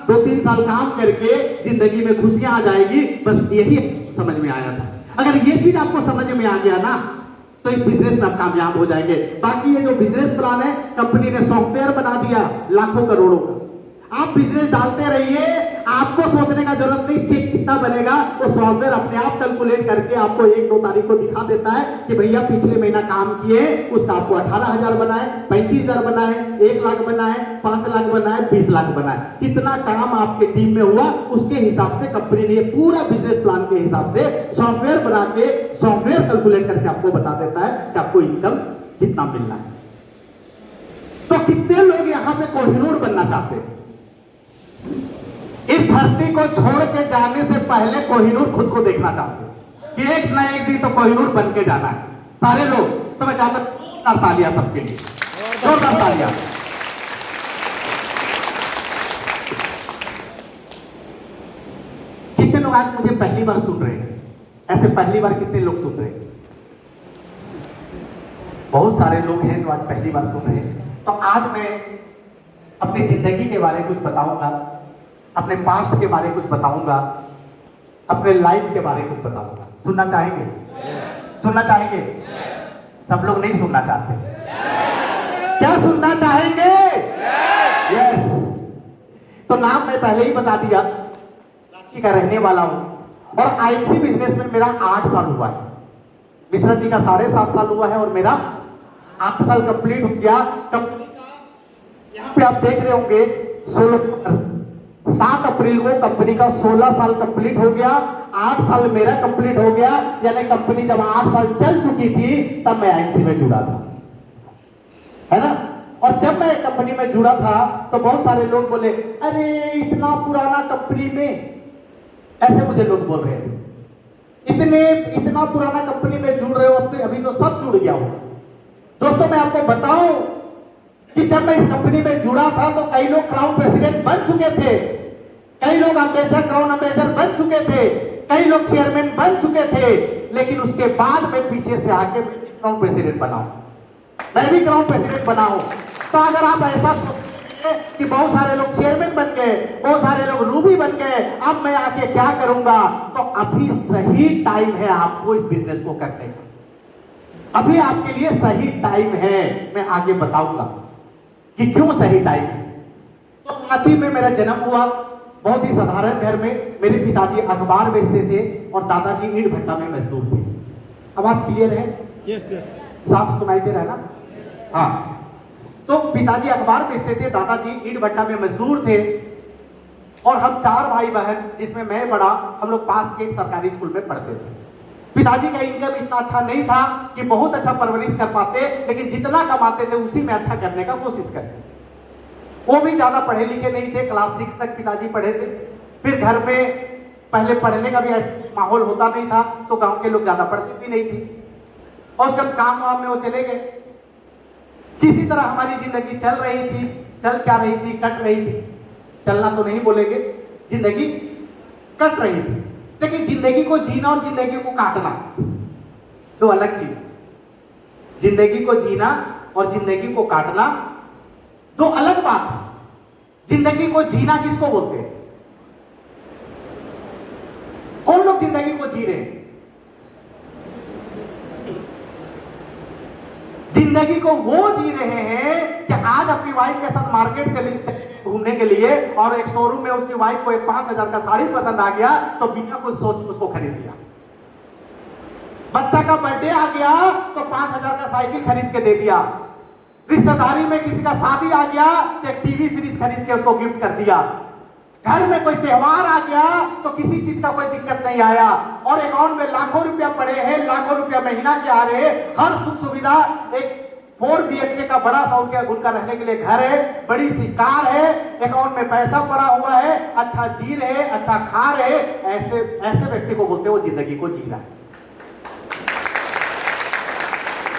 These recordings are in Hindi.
2-3 साल काम करके जिंदगी में खुशियां आ जाएगी, बस यही समझ में आया था। अगर ये चीज आपको समझ में आ गया ना तो इस बिजनेस में आप कामयाब हो जाएंगे। बाकी ये जो बिजनेस प्लान है, कंपनी ने सॉफ्टवेयर बना दिया लाखों करोड़ों का, आप बिजनेस डालते रहिए, आपको सोचने का जरूरत नहीं चेक कितना बनेगा, वो सॉफ्टवेयर अपने आप कैलकुलेट करके आपको 1-2 तारीख को दिखा देता है कि भैया पिछले महीना काम किए, उसका आपको 18,000 बनाए, 35,000 बनाए, 1 लाख बनाए, 5 लाख बनाए, 20 लाख बनाए, कितना काम आपके टीम में हुआ उसके हिसाब से कंपनी ने पूरा बिजनेस प्लान के हिसाब से सॉफ्टवेयर बना के सॉफ्टवेयर कैलकुलेट करके आपको बता देता है कि आपको इनकम कितना मिलना है। तो कितने लोग यहां पे कोहिनूर बनना चाहते हैं? इस धरती को छोड़ के जाने से पहले कोहिनूर खुद को देखना चाहते हैं कि एक ना एक दिन तो कोहिनूर बन के जाना है। सारे लोग तो मैं चाहता हूं जोरदार तालियां सबके लिए, जोरदार तालियां। कितने लोग आज मुझे पहली बार सुन रहे हैं? ऐसे पहली बार कितने लोग सुन रहे हैं? बहुत सारे लोग हैं जो आज पहली बार सुन रहे हैं। तो आज मैं अपनी जिंदगी के बारे में कुछ बताऊंगा, अपने पास्ट के बारे में कुछ बताऊंगा, अपने लाइफ के बारे में कुछ बताऊंगा। सुनना चाहेंगे? सुनना चाहेंगे? सब लोग नहीं सुनना चाहते। क्या सुनना चाहेंगे? यस। तो नाम मैं पहले ही बता दिया, रांची का रहने वाला हूं और आईएमसी बिजनेस में मेरा 8 साल हुआ है। मिश्रा जी का 7.5 साल हुआ है और मेरा 8 साल कंप्लीट हो गया। कंपनी का यहाँ पे आप देख रहे होंगे 7 अप्रैल को कंपनी का 16 साल कंप्लीट हो गया, 8 साल मेरा कंप्लीट हो गया। यानी कंपनी जब 8 साल चल चुकी थी तब मैं आईएमसी में जुड़ा था, है ना। और जब मैं कंपनी में जुड़ा था तो बहुत सारे लोग बोले, अरे इतना पुराना कंपनी में, ऐसे मुझे लोग बोल रहे थे, इतना पुराना कंपनी में जुड़ रहे हो, अभी तो सब जुड़ गया हो। दोस्तों मैं आपको बताऊं कि जब मैं इस कंपनी में जुड़ा था तो कई लोग क्राउन प्रेसिडेंट बन चुके थे, कई लोग अम्बेसडर, क्राउन अम्बेसडर बन चुके थे, कई लोग चेयरमैन बन चुके थे। लेकिन उसके बाद मैं पीछे से आके क्राउन प्रेसिडेंट बना हूं, मैं भी क्राउन प्रेसिडेंट बना हूं। तो अगर आप ऐसा सोचते हैं कि बहुत सारे लोग चेयरमैन बन गए, बहुत सारे लोग रूबी बन गए, अब मैं आके क्या करूंगा, तो अभी सही टाइम है आपको इस बिजनेस को करने का। अभी आपके लिए सही टाइम है, मैं आगे बताऊंगा कि क्यों सही टाइम है। तो रांची में मेरा जन्म हुआ, बहुत ही साधारण घर में। मेरे पिताजी अखबार बेचते थे और दादाजी ईंट भट्टा में मजदूर थे। आवाज क्लियर है? Yes yes. साफ सुनाई दे रहा है ना? हाँ। तो पिताजी अखबार बेचते थे, दादाजी ईंट भट्टा में मजदूर थे और हम 4 भाई बहन, जिसमें मैं बड़ा, हम लोग पास के सरकारी स्कूल में पढ़ते थे। पिताजी का इनकम इतना अच्छा नहीं था कि बहुत अच्छा परवरिश कर पाते, लेकिन जितना कमाते थे उसी में अच्छा करने का कोशिश करते। वो भी ज्यादा पढ़े लिखे नहीं थे, क्लास 6 तक पिताजी पढ़े थे। फिर घर में पहले पढ़ने का भी ऐसा माहौल होता नहीं था, तो गांव के लोग ज्यादा पढ़ते भी नहीं थे और उसके काम वाम में वो चले गए। किसी तरह हमारी जिंदगी चल रही थी, चल क्या रही थी, कट रही थी, चलना तो नहीं बोलेंगे, जिंदगी कट रही थी। लेकिन जिंदगी को जीना और जिंदगी को काटना दो अलग चीज। जिंदगी को जीना और जिंदगी को काटना दो अलग बात है। जिंदगी को जीना किसको बोलते हैं? कौन लोग जिंदगी को जी रहे हैं? जिंदगी को वो जी रहे हैं कि आज अपनी वाइफ के साथ मार्केट चले घूमने के लिए और एक शोरूम में उसकी वाइफ को एक 5,000 का साड़ी पसंद आ गया तो बिना कुछ सोच उसको खरीद लिया। बच्चा का बर्थडे आ गया तो 5,000 का साइकिल खरीद के दे दिया। रिश्तेदारी में किसी का शादी आ गया तो एक टीवी फ्रिज खरीद के उसको गिफ्ट कर दिया। घर में कोई त्योहार आ गया तो किसी चीज का कोई दिक्कत नहीं आया और अकाउंट में लाखों रुपया पड़े हैं, लाखों रुपया महीना के आ रहे हैं, हर सुख सुविधा। एक 4 BHK का बड़ा सा उनका रहने के लिए घर है, बड़ी सी कार है, अकाउंट में पैसा पड़ा हुआ है, अच्छा जी रहे, अच्छा खा रहे। ऐसे व्यक्ति को बोलते हैं वो जिंदगी को जी रहा है।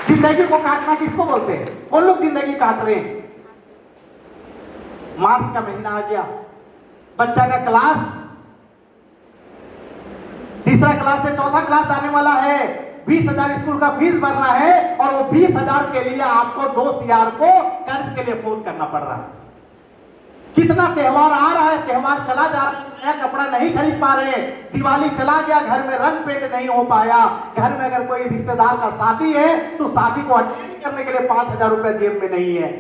जिंदगी को काटना किसको बोलते हैं? कौन लोग जिंदगी काट रहे हैं? मार्च का महीना आ गया, बच्चा का क्लास, तीसरा क्लास से चौथा क्लास जाने वाला है, 20,000 स्कूल का फीस भरना है और वो 20,000 के लिए आपको दोस्त यार को कर्ज के लिए फोन करना पड़ रहा है। कितना त्योहार आ रहा है, त्योहार चला जा रहा है, नया कपड़ा नहीं खरीद पा रहे हैं, दिवाली चला गया, घर में रंग पेंट नहीं हो पाया, घर में अगर कोई रिश्तेदार का शादी है तो शादी को अटेंड करने के लिए 5,000 रुपया जेब में नहीं है,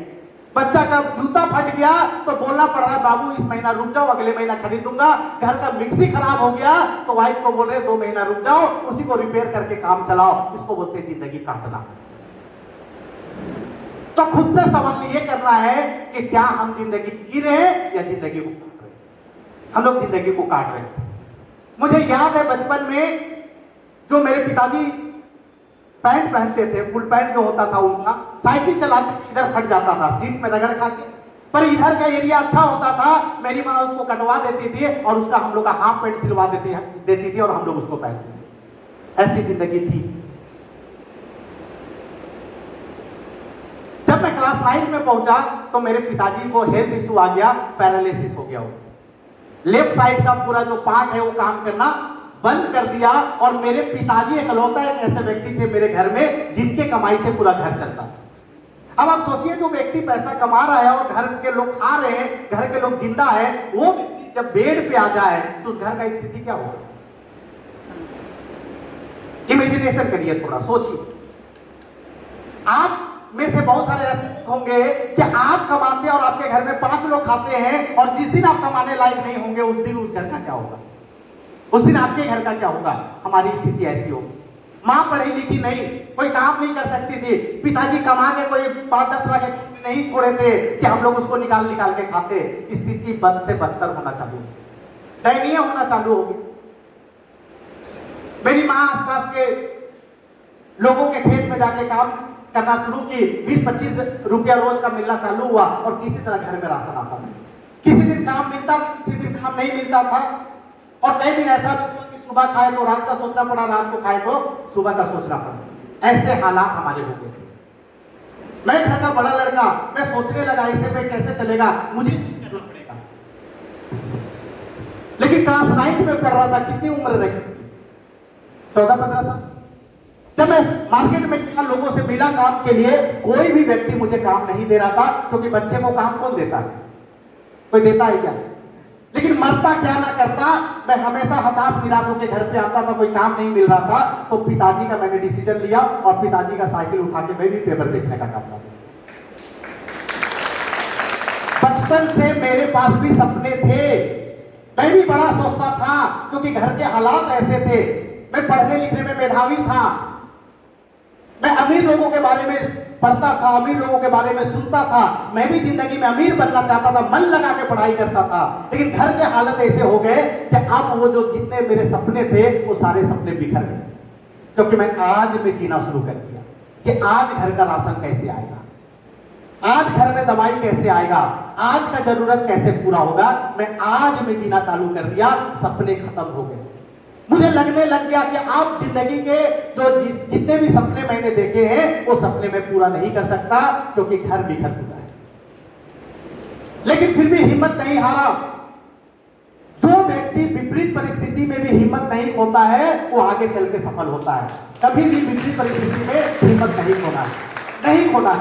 बच्चा का जूता फट गया तो बोलना पड़ रहा है बाबू इस महीना रुक जाओ, अगले महीना खरीद दूंगा, घर का मिक्सी खराब हो गया तो वाइफ को बोल रहे 2 महीना रुक जाओ, उसी को रिपेयर करके काम चलाओ। इसको बोलते हैं जिंदगी काटना। तो खुद से सवाल ये करना है कि क्या हम जिंदगी जी रहे हैं या जिंदगी को काट रहे हैं। हम लोग जिंदगी को काट रहे हैं। मुझे याद है बचपन में जो मेरे पिताजी पैंट पहनते थे, फुल पैंट जो होता था उनका, साइकिल चलाते थे इधर फट जाता था सीट में रगड़ खा के, पर इधर का एरिया अच्छा होता था, मेरी माँ उसको कटवा देती थी और उसका हम लोग का हाफ पैंट सिलवा देती थी और हम लोग उसको पहनते थे। ऐसी जिंदगी थी। जब मैं क्लास 9 में पहुंचा तो मेरे पिताजी को हेल्थ इशू आ गया, पैरालिसिस हो गया, लेफ्ट साइड का पूरा जो पार्ट है वो काम करना बंद कर दिया और मेरे पिताजी इकलौता एक ऐसे व्यक्ति थे मेरे घर में जिनके कमाई से पूरा घर चलता था। अब आप सोचिए जो व्यक्ति पैसा कमा रहा है और घर के लोग खा रहे हैं, घर के लोग जिंदा है, वो व्यक्ति जब बेड पे आ जाए तो उस घर का स्थिति क्या होगा? इमेजिनेशन करिए, थोड़ा सोचिए। आप में से बहुत सारे ऐसे लोग होंगे कि आप कमाते हैं और आपके घर में 5 लोग खाते हैं और जिस दिन आप कमाने लायक नहीं होंगे उस दिन उस घर का क्या होगा? उस दिन आपके घर का क्या होगा? हमारी स्थिति ऐसी होगी। मां पढ़ी लिखी नहीं, कोई काम नहीं कर सकती थी, पिताजी कमा के कोई 5-10 लाख नहीं छोड़े थे कि हम लोग उसको निकाल के खाते। स्थिति बद से बदतर होना चालू, दयनीय होना चालू हो गई। मेरी मां आसपास के लोगों के खेत में जाके काम करना शुरू की, 20-25 रुपया रोज का मिलना चालू हुआ और किसी तरह घर में राशन आता था। किसी दिन काम मिलता था, किसी दिन काम नहीं मिलता था और कई दिन ऐसा भी हुआ कि सुबह खाए तो रात का सोचना पड़ा, रात को खाए तो सुबह का सोचना पड़ा। ऐसे हालात हमारे हो गए। मैं घर का बड़ा लड़का, मैं सोचने लगा ऐसे में कैसे चलेगा, मुझे कुछ करना पड़ेगा। लेकिन क्लास 9 में पढ़ रहा था, कितनी उम्र रही? 14-15 साल। जब मैं मार्केट में गया, लोगों से मिला काम के लिए, कोई भी व्यक्ति मुझे काम नहीं दे रहा था, क्योंकि बच्चे को काम कौन देता है? कोई देता है क्या? लेकिन मरता क्या ना करता, मैं हमेशा हताश निराश होकर घर पे आता था, कोई काम नहीं मिल रहा था, तो पिताजी का मैंने डिसीजन लिया और पिताजी का साइकिल उठा के मैं भी पेपर बेचने का काम करता। बचपन से मेरे पास भी सपने थे, मैं भी बड़ा सोचता था, क्योंकि घर के हालात ऐसे थे। मैं पढ़ने लिखने में मेधावी था, मैं अमीर लोगों के बारे में पढ़ता था, अमीर लोगों के बारे में सुनता था, मैं भी जिंदगी में अमीर बनना चाहता था, मन लगा के पढ़ाई करता था। लेकिन घर के हालत ऐसे हो गए कि अब वो जो जितने मेरे सपने थे वो सारे सपने बिखर गए, क्योंकि मैं आज में जीना शुरू कर दिया कि आज घर का राशन कैसे आएगा, आज घर में दवाई कैसे आएगा, आज का जरूरत कैसे पूरा होगा। मैं आज में जीना चालू कर दिया, सपने खत्म हो गए। मुझे लगने लग गया कि आप जिंदगी के जो जितने भी सपने मैंने देखे हैं वो सपने में पूरा नहीं कर सकता, क्योंकि घर बिखर चुका है। लेकिन फिर भी हिम्मत नहीं हारा। जो व्यक्ति विपरीत परिस्थिति में भी हिम्मत नहीं खोता है वो आगे चल के सफल होता है। कभी भी विपरीत परिस्थिति में हिम्मत नहीं खोना, नहीं खोना।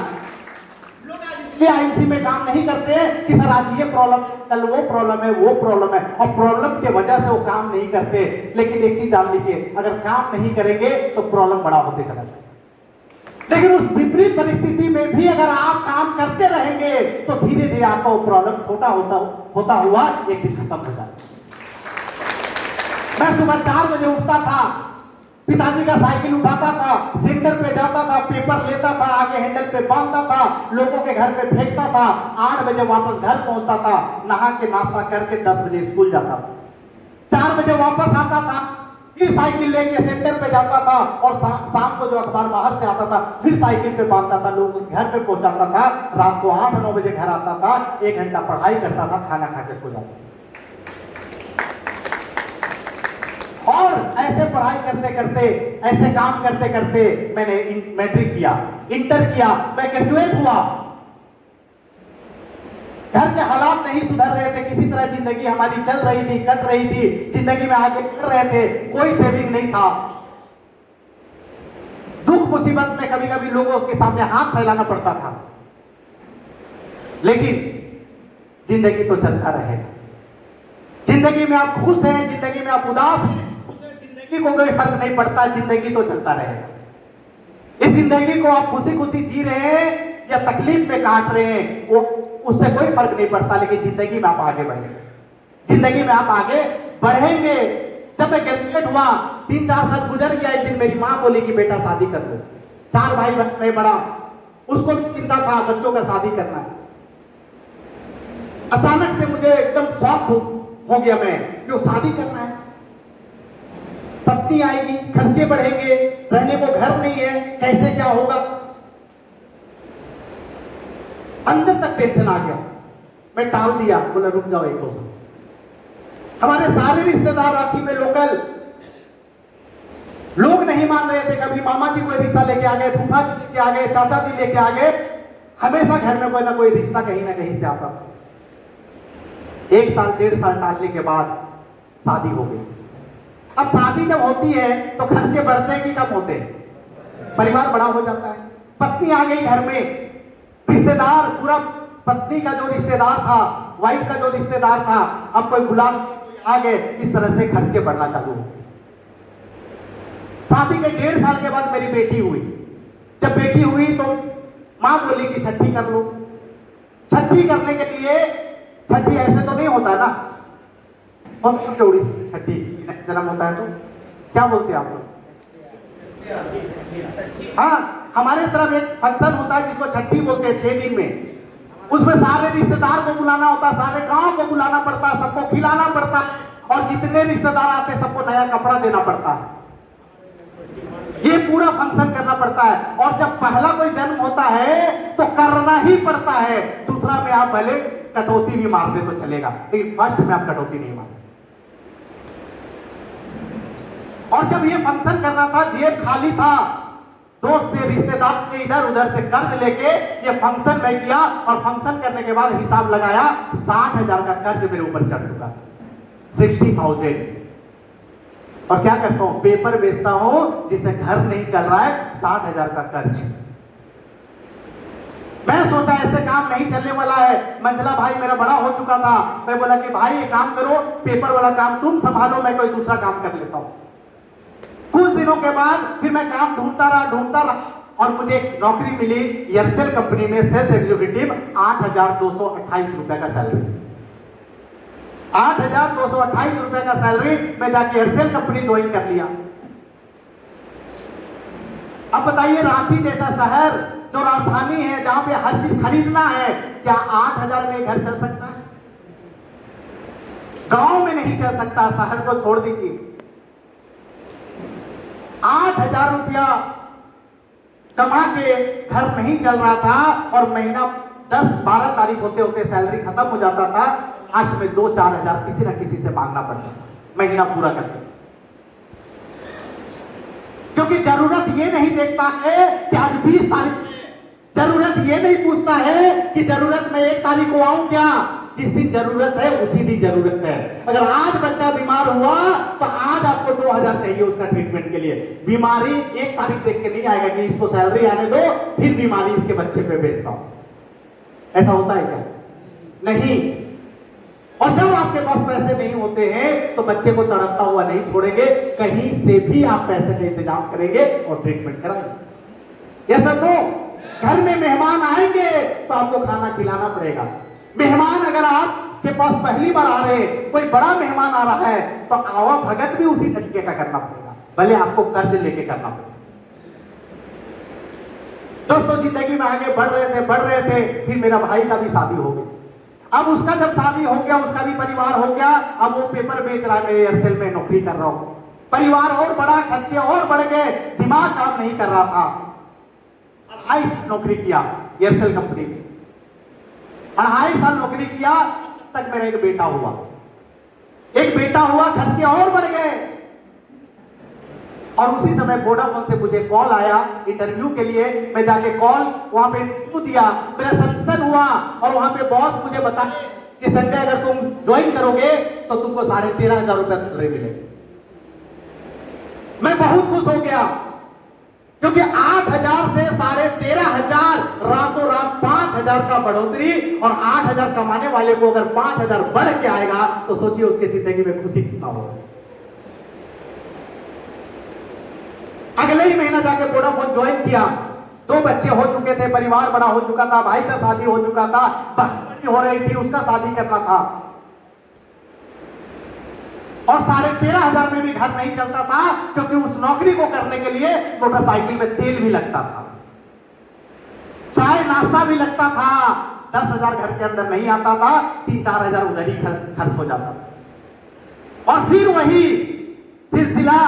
लोग आज इसलिए आईएमसी में काम नहीं करते कि सर आज ये प्रॉब्लम है, कल वो प्रॉब्लम है, वो प्रॉब्लम है, और प्रॉब्लम के वजह से वो काम नहीं करते। लेकिन एक चीज जान लीजिए, अगर काम नहीं करेंगे तो प्रॉब्लम बड़ा होते चला जाएगा। लेकिन उस विपरीत परिस्थिति में भी अगर आप काम करते रहेंगे तो धीरे धीरे आपका वो प्रॉब्लम छोटा होता हुआ एक दिन खत्म हो जाएगा। मैं सुबह 4 बजे उठता था, पिताजी का साइकिल उठाता था, सेंटर पे जाता था, पेपर लेता था, आगे हैंडल पे बांधता था, लोगों के घर पे फेंकता था, 8 बजे वापस घर पहुंचता था, नहा के नाश्ता करके 10 बजे स्कूल जाता था, 4 बजे वापस आता था, फिर साइकिल लेके सेंटर पे जाता था और शाम को जो अखबार बाहर से आता था फिर साइकिल पे बांधता था, लोगों के घर पे पहुंचाता था, रात को 8-9 बजे घर आता था, 1 घंटा पढ़ाई करता था, खाना खा के सो जाता था। और ऐसे पढ़ाई करते करते, ऐसे काम करते करते मैंने मैट्रिक किया, इंटर किया, मैं ग्रेजुएट हुआ। घर के हालात नहीं सुधर रहे थे, किसी तरह जिंदगी हमारी चल रही थी, कट रही थी, जिंदगी में आगे बढ़ रहे थे, कोई सेविंग नहीं था। दुख मुसीबत में कभी कभी लोगों के सामने हाथ फैलाना पड़ता था। लेकिन जिंदगी तो चलता रहेगा। जिंदगी में आप खुश हैं, जिंदगी में आप उदास हैं, उससे जिंदगी को कोई फर्क नहीं पड़ता, जिंदगी तो चलता रहेगा। इस जिंदगी को आप खुशी खुशी जी रहे हैं या तकलीफ में काट रहे हैं, वो उससे कोई फर्क नहीं पड़ता, लेकिन जिंदगी में आप आगे बढ़ेंगे, जिंदगी में आप आगे बढ़ेंगे। जब मैं ग्रेजुएट हुआ, 3-4 साल गुजर गया, एक दिन मेरी माँ बोली कि बेटा शादी कर लो। 4 भाई मैं बड़ा, उसको भी चिंता था बच्चों का शादी करना है। अचानक से मुझे एकदम शौक हो गया मैं कि शादी करना है, पत्नी आएगी, खर्चे बढ़ेंगे, रहने को घर नहीं है, कैसे क्या होगा, अंदर तक टेंशन आ गया। मैं टाल दिया, बोला रुक जाओ 1-2 साल। हमारे सारे रिश्तेदार रांची में लोकल लोग नहीं मान रहे थे। कभी मामा जी कोई रिश्ता लेके आ गए, फूफा जी लेके आ गए, चाचा जी लेके आ गए, हमेशा घर में कोई ना कोई रिश्ता कहीं ना कहीं से आता था। 1 साल 1.5 साल टालने के बाद शादी हो गई। अब शादी जब होती है तो खर्चे बढ़ते हैं कि कम होते हैं? परिवार बड़ा हो जाता है। पत्नी आ गई घर में, रिश्तेदार पूरा, पत्नी का जो रिश्तेदार था, वाइफ का जो रिश्तेदार था, अब कोई गुलाम आ गए, इस तरह से खर्चे बढ़ना चालू हो। शादी के 1.5 साल के बाद मेरी बेटी हुई। जब बेटी हुई तो मां बोली कि छठी कर लो। छठी करने के लिए, छठी ऐसे तो नहीं होता ना, बहुत चौड़ी छठी जन्म होता है तो क्या बोलते हैं आप लोग? हाँ, हमारे तरफ एक फंक्शन होता है जिसको छठी बोलते हैं, 6 दिन में। उसमें सारे रिश्तेदार को बुलाना होता है, सारे गांव को बुलाना पड़ता है, सबको खिलाना पड़ता है, और जितने रिश्तेदार आते हैं सबको नया कपड़ा देना पड़ता है। ये पूरा फंक्शन करना पड़ता है। और जब पहला कोई जन्म होता है तो करना ही पड़ता है। दूसरा में आप भले कटौती भी मार दे तो चलेगा, लेकिन फर्स्ट में आप कटौती नहीं मार सकते। और जब ये फंक्शन करना था, जेब खाली था, दोस्त से, रिश्तेदार से, इधर उधर से कर्ज लेके ये फंक्शन में किया, और फंक्शन करने के बाद हिसाब लगाया, 60,000 का कर्ज मेरे ऊपर चढ़ चुका, 60,000। और क्या करता हूं? पेपर बेचता हूं, जिससे घर नहीं चल रहा है, 60,000 का कर्ज। मैं सोचा ऐसे काम नहीं चलने वाला है। मंझला भाई मेरा बड़ा हो चुका था, मैं बोला कि भाई एक काम करो, पेपर वाला काम तुम संभालो, मैं कोई दूसरा काम कर लेता हूं। कुछ दिनों के बाद फिर मैं काम ढूंढता रहा, और मुझे एक नौकरी मिली एयरसेल कंपनी में, सेल्स एग्जीक्यूटिव, 8,228 रुपए का सैलरी। 8,228 रुपए का सैलरी में जाके एयरसेल कंपनी ज्वाइन कर लिया। अब बताइए, रांची जैसा शहर जो राजधानी है, जहां पे हर चीज खरीदना है, क्या 8,000 में घर चल सकता है? गांव में नहीं चल सकता, शहर को छोड़ दीजिए। 8,000 रुपया कमा के घर नहीं चल रहा था, और महीना 10-12 तारीख होते होते सैलरी खत्म हो जाता था। लास्ट में 2-4 हजार किसी न किसी से मांगना पड़ता था महीना पूरा करके। क्योंकि जरूरत ये नहीं देखता है कि आज 20 तारीख, जरूरत ये नहीं पूछता है कि जरूरत में 1 तारीख को आऊं क्या। जिस दिन जरूरत है उसी दिन जरूरत है। अगर आज बच्चा बीमार हुआ तो आज आपको 2,000 चाहिए उसका ट्रीटमेंट के लिए। बीमारी 1 तारीख देख के नहीं आएगा कि इसको सैलरी आने दो, फिर बीमारी इसके बच्चे पे भेजता हूं। ऐसा होता है क्या? नहीं। और जब आपके पास पैसे नहीं होते हैं तो बच्चे को तड़पता हुआ नहीं छोड़ेंगे, कहीं से भी आप पैसे का इंतजाम करेंगे और ट्रीटमेंट कराएंगे। ये सब तो घर में मेहमान आएंगे तो आपको खाना खिलाना पड़ेगा। मेहमान अगर आपके पास पहली बार आ रहे, कोई बड़ा मेहमान आ रहा है, तो आवा भगत भी उसी तरीके का करना पड़ेगा, भले आपको कर्ज लेके करना पड़ेगा। दोस्तों, जिंदगी में आगे बढ़ रहे थे, फिर मेरा भाई का भी शादी हो गई। अब उसका जब शादी हो गया, उसका भी परिवार हो गया। अब वो पेपर बेच रहा है, मैं एयरसेल में नौकरी कर रहा हूं। परिवार और बड़ा, खर्चे और बढ़ गए, दिमाग काम नहीं कर रहा था। 2.5 साल नौकरी किया एयरसेल कंपनी में, 2.5 साल नौकरी किया, तब तक मेरा एक बेटा हुआ, खर्चे और बढ़ गए। और उसी समय वोडाफोन से मुझे कॉल आया इंटरव्यू के लिए। मैं जाके वहां पे इंटरव्यू दिया, मेरा सिलेक्शन हुआ, और वहां पे बॉस मुझे बताया कि संजय अगर तुम ज्वाइन करोगे तो तुमको 13,500 रुपया सैलरी मिलेगी। मैं बहुत खुश हो गया। क्योंकि 8,000 से 13,500 रातों रात 5,000 का बढ़ोतरी, और 8,000 कमाने वाले को अगर 5,000 बढ़ के आएगा तो सोचिए उसकी जिंदगी में खुशी कितना होगा। अगले ही महीना जाके वोडाफोन ज्वाइन किया, 2 बच्चे हो चुके थे, परिवार बड़ा हो चुका था, भाई का शादी हो चुका था, बड़ी हो रही थी, उसका शादी करना था, और 13,500 में भी घर नहीं चलता था, क्योंकि उस नौकरी को करने के लिए मोटरसाइकिल में तेल भी लगता था, चाय नाश्ता भी लगता था, 10,000 घर के अंदर नहीं आता था, 3-4 हजार उधर ही खर्च हो जाता था। और फिर वही सिलसिला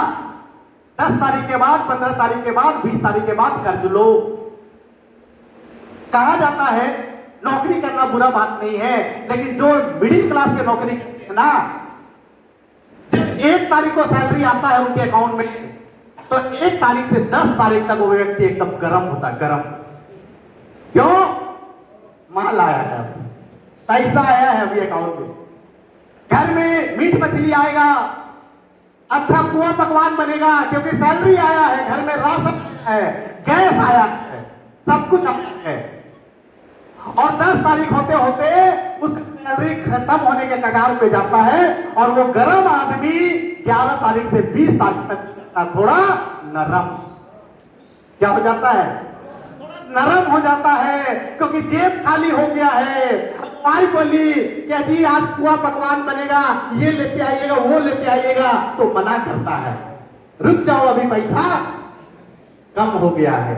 10 तारीख के बाद, 15 तारीख के बाद, 20 तारीख के बाद कर्ज लो। कहा जाता है नौकरी करना बुरा बात नहीं है, लेकिन जो मिडिल क्लास के नौकरी करते हैं ना, जब 1 तारीख को सैलरी आता है उनके अकाउंट में, तो 1 तारीख से 10 तारीख तक वो व्यक्ति एकदम गर्म होता है, गर्म। क्यों? माल आया है, पैसा आया है अभी अकाउंट में, घर में मीट मछली आएगा, अच्छा पुआ पकवान बनेगा, क्योंकि सैलरी आया है, घर में राशन है, गैस आया है, सब कुछ आया है। और 10 तारीख होते होते उसका सैलरी खत्म होने के कगार पे जाता है, और वो गर्म आदमी 11 तारीख से 20 तारीख तक थोड़ा नरम, क्या हो जाता है? नरम हो जाता है, क्योंकि जेब खाली हो गया है। माई बोली कि जी आज पुआ पकवान बनेगा, ये लेते आइएगा, वो लेते आइएगा, तो मना करता है, रुक जाओ अभी पैसा कम हो गया है,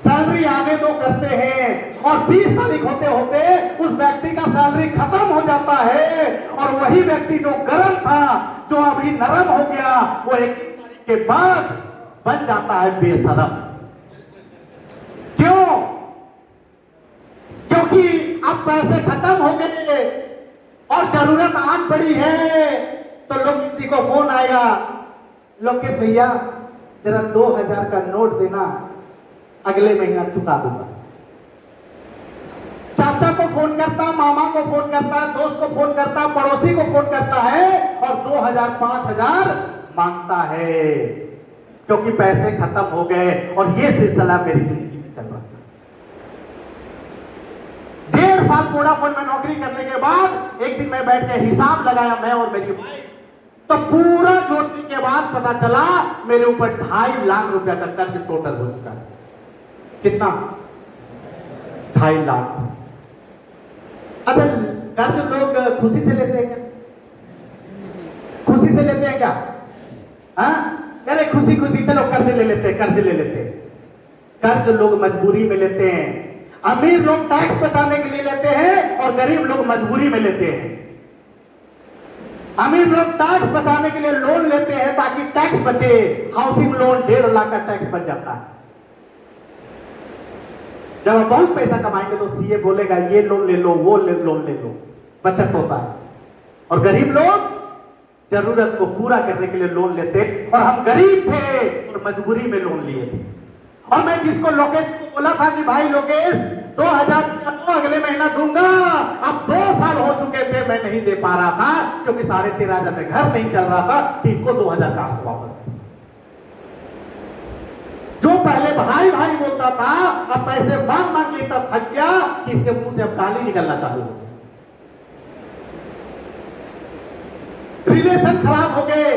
सैलरी आने दो करते हैं। और 20 तारीख होते होते उस व्यक्ति का सैलरी खत्म हो जाता है, और वही व्यक्ति जो गर्म था, जो अभी नरम हो गया, वो 21 तारीख के बाद बन जाता है बेशरम। क्यों? क्योंकि अब पैसे खत्म हो गए और जरूरत आन पड़ी है, तो लोकेश जी को फोन आएगा, लोकेश भैया जरा 2,000 का नोट देना, अगले महीना चुका दूंगा। चाचा को फोन करता, मामा को फोन करता, दोस्त को फोन करता, पड़ोसी को फोन करता है, और 2,000 5,000 मांगता है, क्योंकि पैसे खत्म हो गए। और ये सिलसिला मेरी जिंदगी में चल रहा था। 1.5 साल वोडाफोन में नौकरी करने के बाद एक दिन मैं बैठ के हिसाब लगाया, मैं और मेरी वाइफ, तो पूरा जोड़ने के बाद पता चला मेरे ऊपर 2.5 लाख रुपया का कर्ज टोटल हो चुका है। कितना? 2.5 लाख। अच्छा, कर्ज लोग खुशी से लेते हैं क्या? खुशी से लेते हैं क्या? अरे खुशी खुशी चलो कर्ज ले लेते हैं, कर्ज ले लेते हैं। कर्ज लोग मजबूरी में लेते हैं। अमीर लोग टैक्स बचाने के लिए लेते हैं, और गरीब लोग मजबूरी में लेते हैं। अमीर लोग टैक्स बचाने के लिए लोन लेते हैं ताकि टैक्स बचे, हाउसिंग लोन 1.5 लाख का टैक्स बच जाता है। जब आप बहुत पैसा कमाएंगे तो सीए बोलेगा ये लोन ले लो, वो लोन ले लो, बचत होता है। और गरीब लोग जरूरत को पूरा करने के लिए लोन लेते, और हम गरीब थे और मजबूरी में लोन लिए थे। और मैं जिसको लोकेश को बोला था कि भाई लोकेश 2,000 तो अगले महीना दूंगा, अब 2 साल हो चुके थे मैं नहीं दे पा रहा था, क्योंकि 13,500 में घर नहीं चल रहा था, ठीक को 2,000 कहां से वापस। जो पहले भाई भाई बोलता था, अब पैसे मांग मांग के तब थक गया कि इसके मुंह से अब गाली निकलना चालू हो गया। रिलेशन खराब हो गए,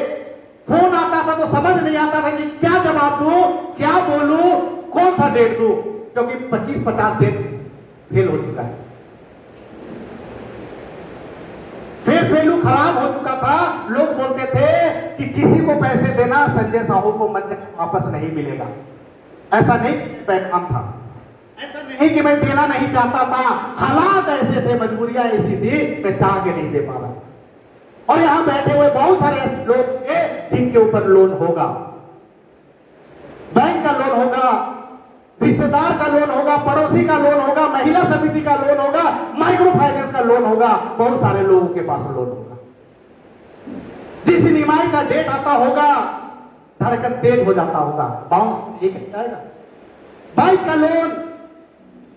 फोन आता था तो समझ नहीं आता था कि क्या जवाब दूं, क्या बोलूं, कौन सा डेट दूं, क्योंकि 25-50 डेट फेल हो चुका है। फेस वैल्यू खराब हो चुका था। लोग बोलते थे कि किसी को पैसे देना संजय साहू को मत वापस नहीं मिलेगा। ऐसा नहीं पैगाम था, ऐसा नहीं कि मैं देना नहीं चाहता था, हालात ऐसे थे, मजबूरियां ऐसी थी, मैं चाह के नहीं दे पा रहा। और यहां बैठे हुए बहुत सारे लोग हैं जिनके ऊपर लोन होगा, बैंक का लोन होगा, रिश्तेदार का लोन होगा, पड़ोसी का लोन होगा, महिला समिति का लोन होगा, माइक्रो फाइनेंस का लोन होगा, बहुत सारे लोगों के पास लोन होगा। जिस दिन ईएमआई का डेट आता होगा धड़कन तेज हो जाता होगा, बाउंस नहीं कर जाएगा। बाइक का लोन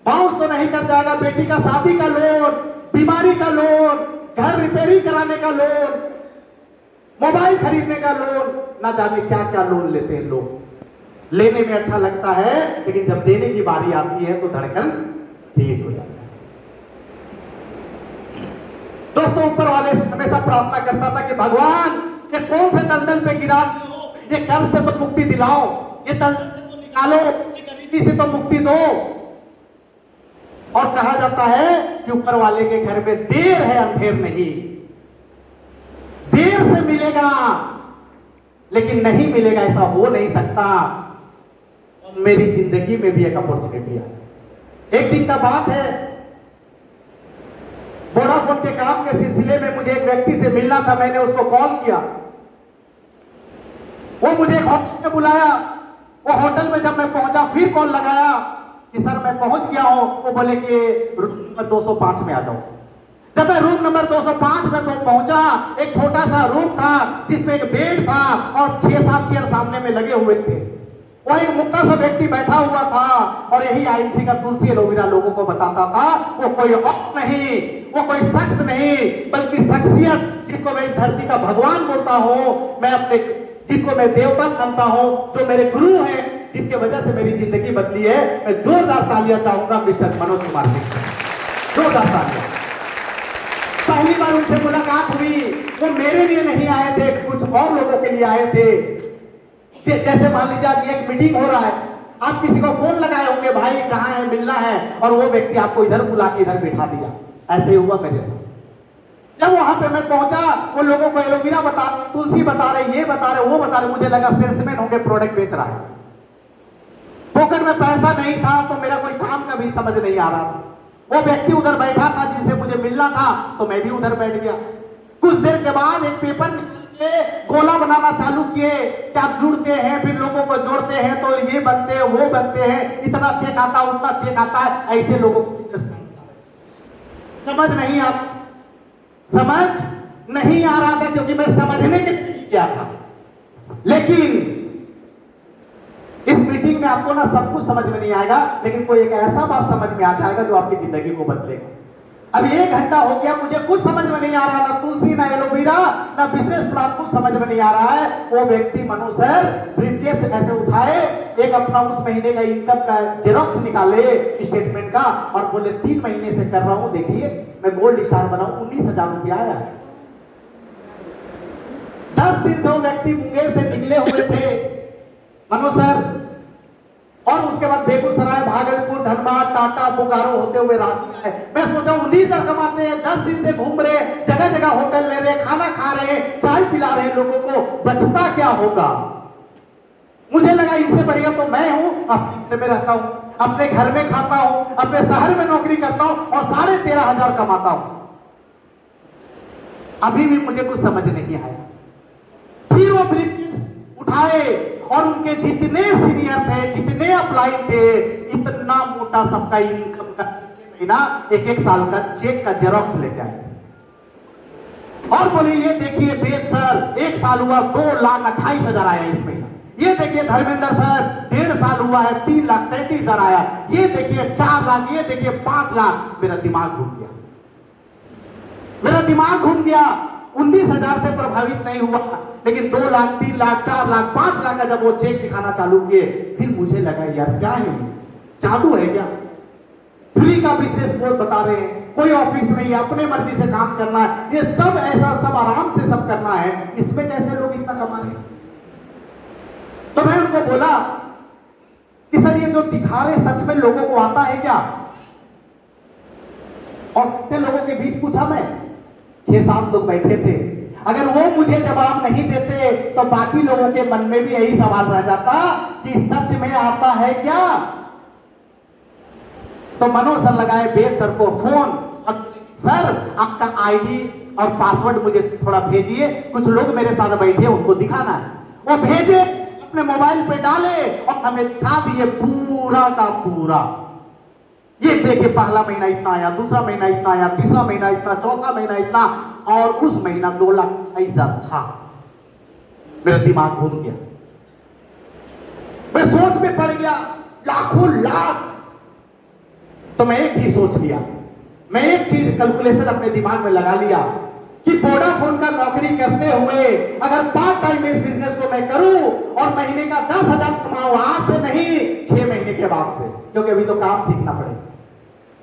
बाउंस तो नहीं कर जाएगा, बेटी का शादी का लोन, बीमारी का लोन, घर रिपेयरिंग कराने का लोन, मोबाइल खरीदने का लोन, ना जाने क्या क्या लोन लेते हैं लोग। लेने में अच्छा लगता है, लेकिन जब देने की बारी आती है तो धड़कन तेज हो जाती है। दोस्तों, ऊपर वाले से हमेशा प्रार्थना करता था कि भगवान, ये कौन से दलदल पे गिरा दिए हो, ये कर्ज से तो मुक्ति दिलाओ, ये दलदल से तो निकालो, ये गरीबी से तो मुक्ति दो। और कहा जाता है कि ऊपर वाले के घर में देर है अंधेर नहीं, देर से मिलेगा लेकिन नहीं मिलेगा ऐसा हो नहीं सकता। और मेरी जिंदगी में भी एक अपॉर्चुनिटी आई। एक दिन का बात है, वोडाफोन के काम के सिलसिले में मुझे एक व्यक्ति से मिलना था। मैंने उसको कॉल किया, वो मुझे एक होटल में बुलाया। वो होटल में जब मैं पहुंचा फिर कॉल लगाया कि सर मैं पहुंच गया हूं। वो बोले कि रूम नंबर 205 में आ जाओ। जब मैं रूम नंबर 205 में पहुंचा, एक छोटा सा रूम था जिसमें एक बेड था और 6-7 चेयर सामने में लगे हुए थे। वो एक मुक्का सा व्यक्ति बैठा हुआ था और यही आईएमसी का तुलसी एलोवेरा लोगों को बताता था। वो कोई और नहीं, वो कोई शख्स नहीं, बल्कि शख्सियत जिसको मैं इस धरती का भगवान बोलता हूं, मैं अपने जिसको मैं देवता मानता हूं, जो मेरे गुरु हैं, जिनकी वजह से मेरी जिंदगी बदली है। मैं जोरदार तालियां चाहूंगा मिस्टर मनोज कुमार सिंह, जोरदार तालियां। पहली बार उनसे मुलाकात हुई, वो मेरे लिए नहीं आए थे, कुछ और लोगों के लिए आए थे। जैसे मान लीजिए आज एक मीटिंग हो रहा है, आप किसी को फोन लगाए होंगे, भाई कहां है, मिलना है, और वो व्यक्ति आपको इधर बुला के इधर बिठा दिया। ऐसे हुआ मेरे साथ। जब वहां पे मैं पहुंचा, वो लोगों को एलोवेरा बता, तुलसी बता रहे, ये बता रहे, वो बता रहे, मुझे लगा सेल्समैन होकर प्रोडक्ट बेच रहा है। पॉकेट में पैसा नहीं था तो मेरा कोई काम का भी समझ नहीं आ रहा था। वो व्यक्ति उधर बैठा था जिनसे मुझे मिलना था, तो मैं भी उधर बैठ गया। कुछ देर के बाद एक पेपर निकाल के गोला बनाना चालू किए कि आप जुड़ते हैं, फिर लोगों को जोड़ते हैं तो ये बनते हैं, वो बनते हैं, इतना चेक आता है, उतना चेक आता है। ऐसे लोगों को समझ नहीं आ रहा था, क्योंकि मैं समझने के लिए किया था। लेकिन इस मीटिंग में आपको ना सब कुछ समझ में नहीं आएगा, लेकिन कोई एक ऐसा बात समझ में आ जाएगा जो आपकी जिंदगी को बदलेगा। अभी 1 घंटा हो गया, मुझे कुछ समझ में नहीं आ रहा, ना तुलसी, ना एलोवेरा, ना बिजनेस प्लान, कुछ समझ में नहीं आ रहा है। वो व्यक्ति मनु सर ब्रीफकेस ऐसे उठाए, एक अपना उस महीने का इनकम का जेरॉक्स निकाले स्टेटमेंट का और बोले 3 महीने से कर रहा हूं, देखिए मैं गोल्ड स्टार बना हूं, 19,000 रुपया आया। 10 दिन से वो व्यक्ति मुंगेर से निकले हुए थे मनु सर, और उसके बाद बेगूसराय, भागलपुर, धनबाद, टाटा, बोकारो होते हुए रांची आए। मैं सोचा 19,000 कमाते हैं, 10 दिन से घूम रहे, जगह जगह होटल ले रहे, खाना खा रहे, चाय पिला रहे लोगों को, बचता क्या होगा। मुझे लगा इससे बढ़िया तो मैं हूं, अपने घर में रहता हूं, अपने घर में खाता हूं, अपने शहर में नौकरी करता हूं और 13,500 कमाता हूं। अभी भी मुझे कुछ समझ नहीं आया। फिर वो ब्रीफकेस उठाए और उनके जितने सीनियर थे, जितने अप्लाई थे, इतना मोटा सबका इनकम का 6 महीना 1-1 साल का चेक का जेरॉक्स लेके आए और बोले ये देखिए वेद सर 1 साल हुआ 2,28,000 आया इस महीना। ये देखिए धर्मेंद्र सर 1.5 साल हुआ है 3,33,000 आया। ये देखिए 4 लाख, ये देखिए 5 लाख। मेरा दिमाग घूम गया, मेरा दिमाग घूम गया। 19,000 से प्रभावित नहीं हुआ, लेकिन 2 लाख, 3 लाख, 4 लाख, 5 लाख का जब वो चेक दिखाना चालू किए, फिर मुझे लगा यार क्या है, जादू है क्या। फ्री का बिजनेस बोर्ड बता रहे हैं, कोई ऑफिस नहीं है, अपने मर्जी से काम करना है, ये सब ऐसा सब आराम से सब करना है, इसमें कैसे लोग इतना कमा रहे हैं। तो मैं उनको बोला कि सर ये जो दिखा रहे सच में लोगों को आता है क्या। और कितने लोगों के बीच पूछा मैं, 6-7 लोग बैठे थे। अगर वो मुझे जवाब नहीं देते तो बाकी लोगों के मन में भी यही सवाल रह जाता कि सच में आता है क्या। तो मनोज सर लगाए वेद सर को फोन, सर आपका आईडी और पासवर्ड मुझे थोड़ा भेजिए, कुछ लोग मेरे साथ बैठे उनको दिखाना है। वो भेजे, अपने मोबाइल पे डाले और हमें दिखा दिए पूरा का पूरा। ये देखिए पहला महीना इतना आया, दूसरा महीना इतना आया, तीसरा महीना इतना, चौथा महीना इतना, और उस महीना 2,28,000 था। मेरा दिमाग घूम गया, मैं सोच में पड़ गया, लाखों लाख। तो मैं एक चीज सोच लिया, मैं एक चीज कैलकुलेशन अपने दिमाग में लगा लिया कि वोडाफोन का नौकरी करते हुए अगर पार्ट टाइम इस बिजनेस को मैं करूं और महीने का 10,000 कमाऊं, आज से नहीं 6 महीने के बाद से, क्योंकि अभी तो काम सीखना पड़ेगा।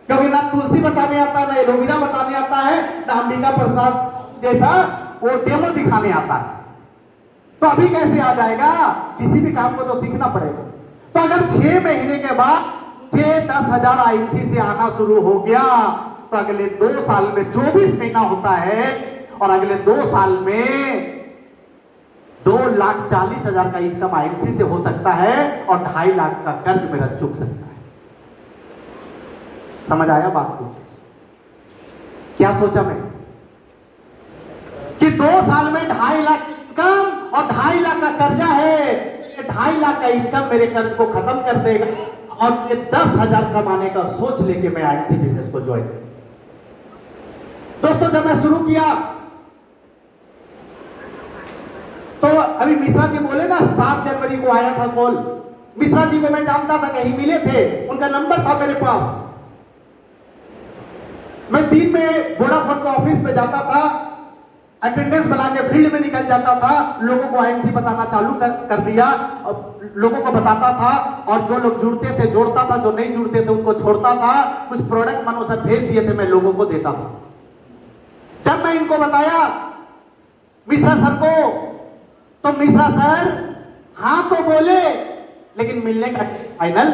क्योंकि ना तुलसी बताने आता है, ना एलोवेरा बताने आता है, ना अंबिका प्रसाद जैसा वो डेमो दिखाने आता है। तो अभी कैसे आ जाएगा? किसी भी काम को तो सीखना पड़ेगा। तो अगर 6 महीने के बाद 10,000 आईएमसी से आना शुरू हो गया, तो अगले 2 साल में 24 महीना होता है, और अगले 2 साल में 2,40,000 का इनकम आईएमसी से हो सकता है, और 2.5 लाख का कर्ज मेरा चुक सकता है। समझ आया बात को? क्या सोचा मैं कि 2 साल में 2.5 लाख इनकम और 2.5 लाख का कर्जा है, 2.5 लाख का इनकम मेरे कर्ज को खत्म कर देगा, और ये 10,000 कमाने का सोच लेके मैं आईएमसी बिजनेस को ज्वाइन। दोस्तों, जब मैं शुरू किया तो अभी मिश्रा जी बोले ना 7 जनवरी को आया था कॉल। मिश्रा जी को मैं जानता था, कहीं मिले थे, उनका नंबर था मेरे पास। मैं दिन में वोडाफोन के ऑफिस पे जाता था, अटेंडेंस बना के फील्ड में निकल जाता था, लोगों को आईएमसी बताना चालू कर दिया, और लोगों को बताता था, और जो लोग जुड़ते थे जोड़ता था, जो नहीं जुड़ते थे उनको छोड़ता था। कुछ प्रोडक्ट मनो सर भेज दिए थे, मैं लोगों को देता था। जब मैं इनको बताया मिश्रा सर को, तो मिश्रा सर हाँ तो बोले, लेकिन मिलने का फाइनल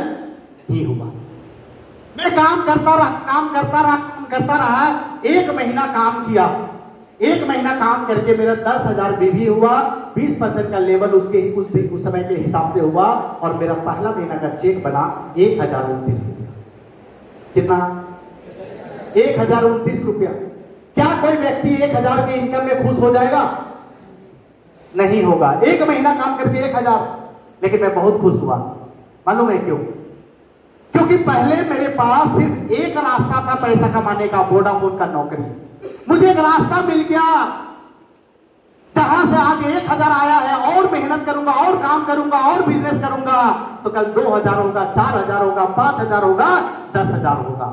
नहीं हुआ। मैं काम करता रहा। 1 महीना काम किया। 1 महीना काम करके मेरा 10,000 बीवी हुआ, 20% का लेवल उस समय के हिसाब से हुआ, और मेरा पहला महीना का चेक बना 1,029 रुपया। कितना? 1,029 रुपया। क्या कोई व्यक्ति 1,000 के इनकम में खुश हो जाएगा? नहीं होगा। 1 महीना काम करके 1,000, लेकिन मैं बहुत खुश हुआ। मालूम है क्यों? क्योंकि पहले मेरे पास सिर्फ एक रास्ता था पैसा कमाने का, वोडाफोन का नौकरी। मुझे एक रास्ता मिल गया जहां से आज 1,000 आया है, और मेहनत करूंगा, और काम करूंगा, और बिजनेस करूंगा, तो कल 2,000 होगा, 4,000 होगा, 5,000 होगा, 10,000 होगा।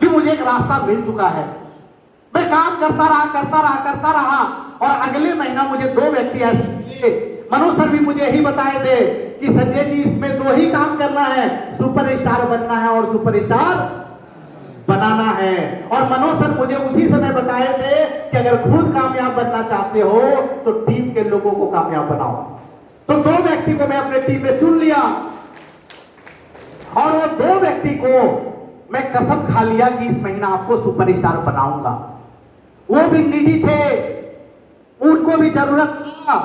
कि मुझे एक रास्ता मिल चुका है। मैं काम करता रहा, और अगले महीना मुझे 2 व्यक्ति ऐसे मिले। मनोज सर भी मुझे यही बताए थे कि संजय जी, इसमें 2 ही काम करना है, सुपरस्टार बनना है और सुपरस्टार बनाना है। और मनोज सर मुझे उसी समय बताए थे कि अगर खुद कामयाब बनना चाहते हो तो टीम के लोगों को कामयाब बनाओ। तो 2 व्यक्ति को मैं अपने टीम में चुन लिया, और वो 2 व्यक्ति को मैं कसम खा लिया कि इस महीना आपको सुपरस्टार बनाऊंगा। वो भी नीडी थे, उनको भी जरूरत था,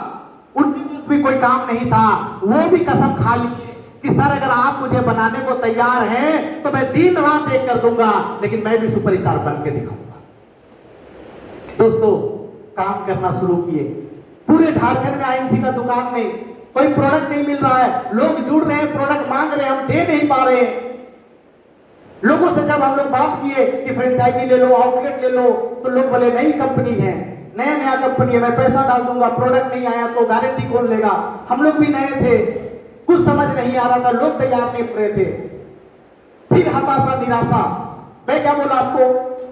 उनके पास भी कोई काम नहीं था। वो भी कसम खा लिए कि सर अगर आप मुझे बनाने को तैयार हैं तो मैं दिन रात एक कर दूंगा, लेकिन मैं भी सुपरस्टार बन के दिखाऊंगा। दोस्तों, काम करना शुरू किए। पूरे झारखंड में आईएमसी का दुकान नहीं, कोई प्रोडक्ट नहीं मिल रहा है। लोग जुड़ रहे हैं, प्रोडक्ट मांग रहे हैं, हम दे नहीं पा रहे हैं। लोगों से जब हम लोग बात किए कि फ्रेंचाइजी ले लो, आउटलेट ले लो, तो लोग बोले नई कंपनी है, नया कंपनी है, मैं पैसा डाल दूंगा, प्रोडक्ट नहीं आया तो गारंटी कौन लेगा। हम लोग भी नए थे, कुछ समझ नहीं आ रहा था, लोग तैयार नहीं हो रहे थे। फिर हताशा, निराशा। मैं क्या बोला आपको,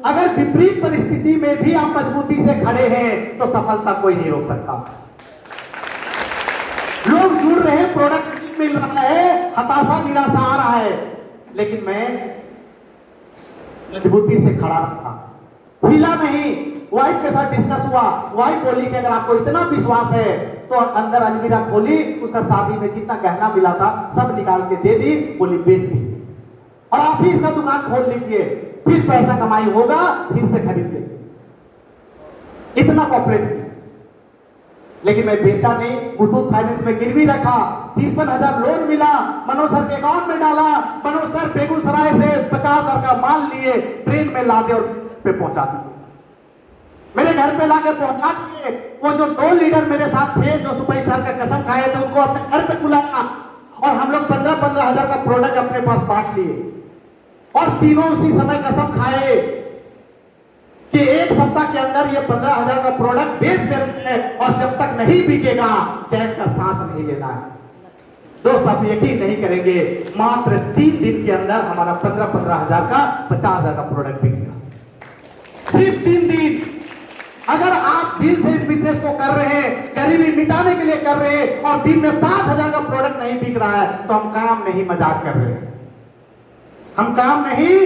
अगर विपरीत परिस्थिति में भी आप मजबूती से खड़े हैं तो सफलता कोई नहीं रोक सकता। लोग जुड़ रहे हैं, प्रोडक्ट मिल रहा है, हताशा निराशा आ रहा है, लेकिन मैं मजबूती से खड़ा रहा, हिला नहीं। वाइफ के साथ डिस्कस हुआ, वाइफ बोली कि अगर आपको इतना विश्वास है तो अंदर अलमीरा खोली, उसका शादी में जितना गहना मिला था सब निकाल के दे दी, बोली बेच दीजिए और आप ही इसका दुकान खोल लीजिए, फिर पैसा कमाई होगा, फिर से खरीद लेंगे। इतना कॉपरेट। लेकिन मैं बेचा नहीं, मुथूट फाइनेंस में गिरवी रखा, 53,000 लोन मिला, मनोज सर के अकाउंट में डाला। मनोज सर बेगूसराय से 50,000 का माल लिए, ट्रेन में लादे और पे पहुंचा दिए, मेरे घर पे लाकर पहुंचा दिए। वो जो 2 लीडर मेरे साथ थे जो सुपरस्टार का कसम खाए थे, उनको अपने घर पे बुलाया और हम लोग 15,000 का प्रोडक्ट अपने पास बांट लिए, और तीनों उसी समय कसम खाए कि 1 सप्ताह के अंदर ये 15,000 का प्रोडक्ट बेच देना है, और जब तक नहीं बिकेगा चैन का सांस नहीं लेना है। दोस्त, आप यकीन नहीं करेंगे, मात्र 3 दिन के अंदर हमारा 15,000 का 50,000 का प्रोडक्ट बिक गया। सिर्फ 3 दिन। आप दिल से इस बिजनेस को कर रहे हैं, गरीबी मिटाने के लिए कर रहे हैं, और दिन में 5,000 का प्रोडक्ट नहीं बिक रहा है, तो हम काम नहीं मजाक कर रहे हैं, हम काम नहीं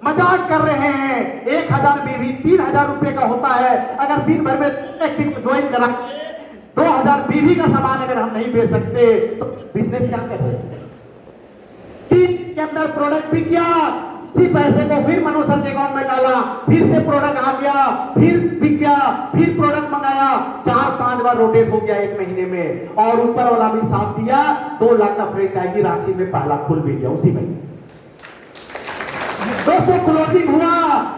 मजाक कर रहे हैं। 1,000 बीवी 3,000 रुपए का होता है। अगर दिन भर में व्यक्ति को ज्वाइन करा 2,000 बीवी का सामान अगर हम नहीं बेच सकते तो बिजनेस क्या कर रहे हैं? 3 के अंदर प्रोडक्ट बिक गया, उसी पैसे को फिर मनोज सर के अकाउंट में डाला, फिर से प्रोडक्ट आ गया, फिर बिक गया, फिर प्रोडक्ट मंगाया, 4-5 बार रोटेट हो गया 1 महीने में, और ऊपर वाला भी साथ दिया। 2 लाख का फ्रेंचाइजी रांची में पहला खुल भी गया उसी महीने। दोस्तों क्लोजिंग हुआ,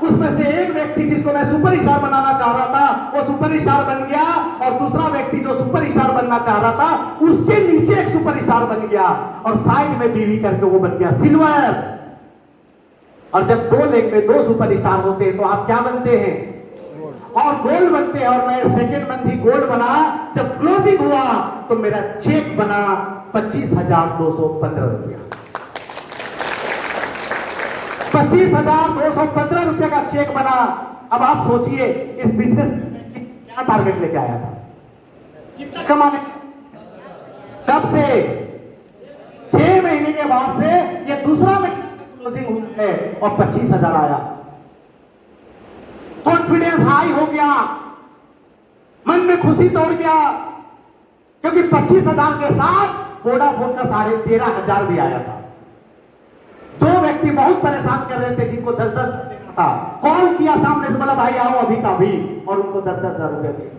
उसमें से एक व्यक्ति जिसको मैं सुपर स्टार बनाना चाह रहा था वो सुपर स्टार बन गया, और दूसरा व्यक्ति जो सुपर स्टार बनना चाह रहा था उसके नीचे एक सुपर स्टार बन गया, और साइड में बीवी करके वो बन गया सिल्वर। और जब 2 लेग में 2 सुपर स्टार होते हैं तो आप क्या बनते हैं? और गोल्ड बनते हैं। और मैं सेकेंड मंथ ही गोल्ड बना। जब क्लोजिंग हुआ तो मेरा चेक बना 25,215 रुपया, 25,215 रुपए का चेक बना। अब आप सोचिए इस बिजनेस क्या टारगेट लेके आया था, कितना कमाने? कब से? 6 महीने के बाद से ये दूसरा महीना क्लोजिंग हुआ है और 25,000 आया। कॉन्फिडेंस हाई हो गया, मन में खुशी दौड़ गया, क्योंकि 25,000 के साथ वोडाफोन का 13,500 भी आया था। 2 व्यक्ति बहुत परेशान कर रहे थे जिनको 10-10 देना था। कॉल किया सामने से, बोला भाई आओ अभी का अभी, और उनको 10-10 हजार रुपए दिए।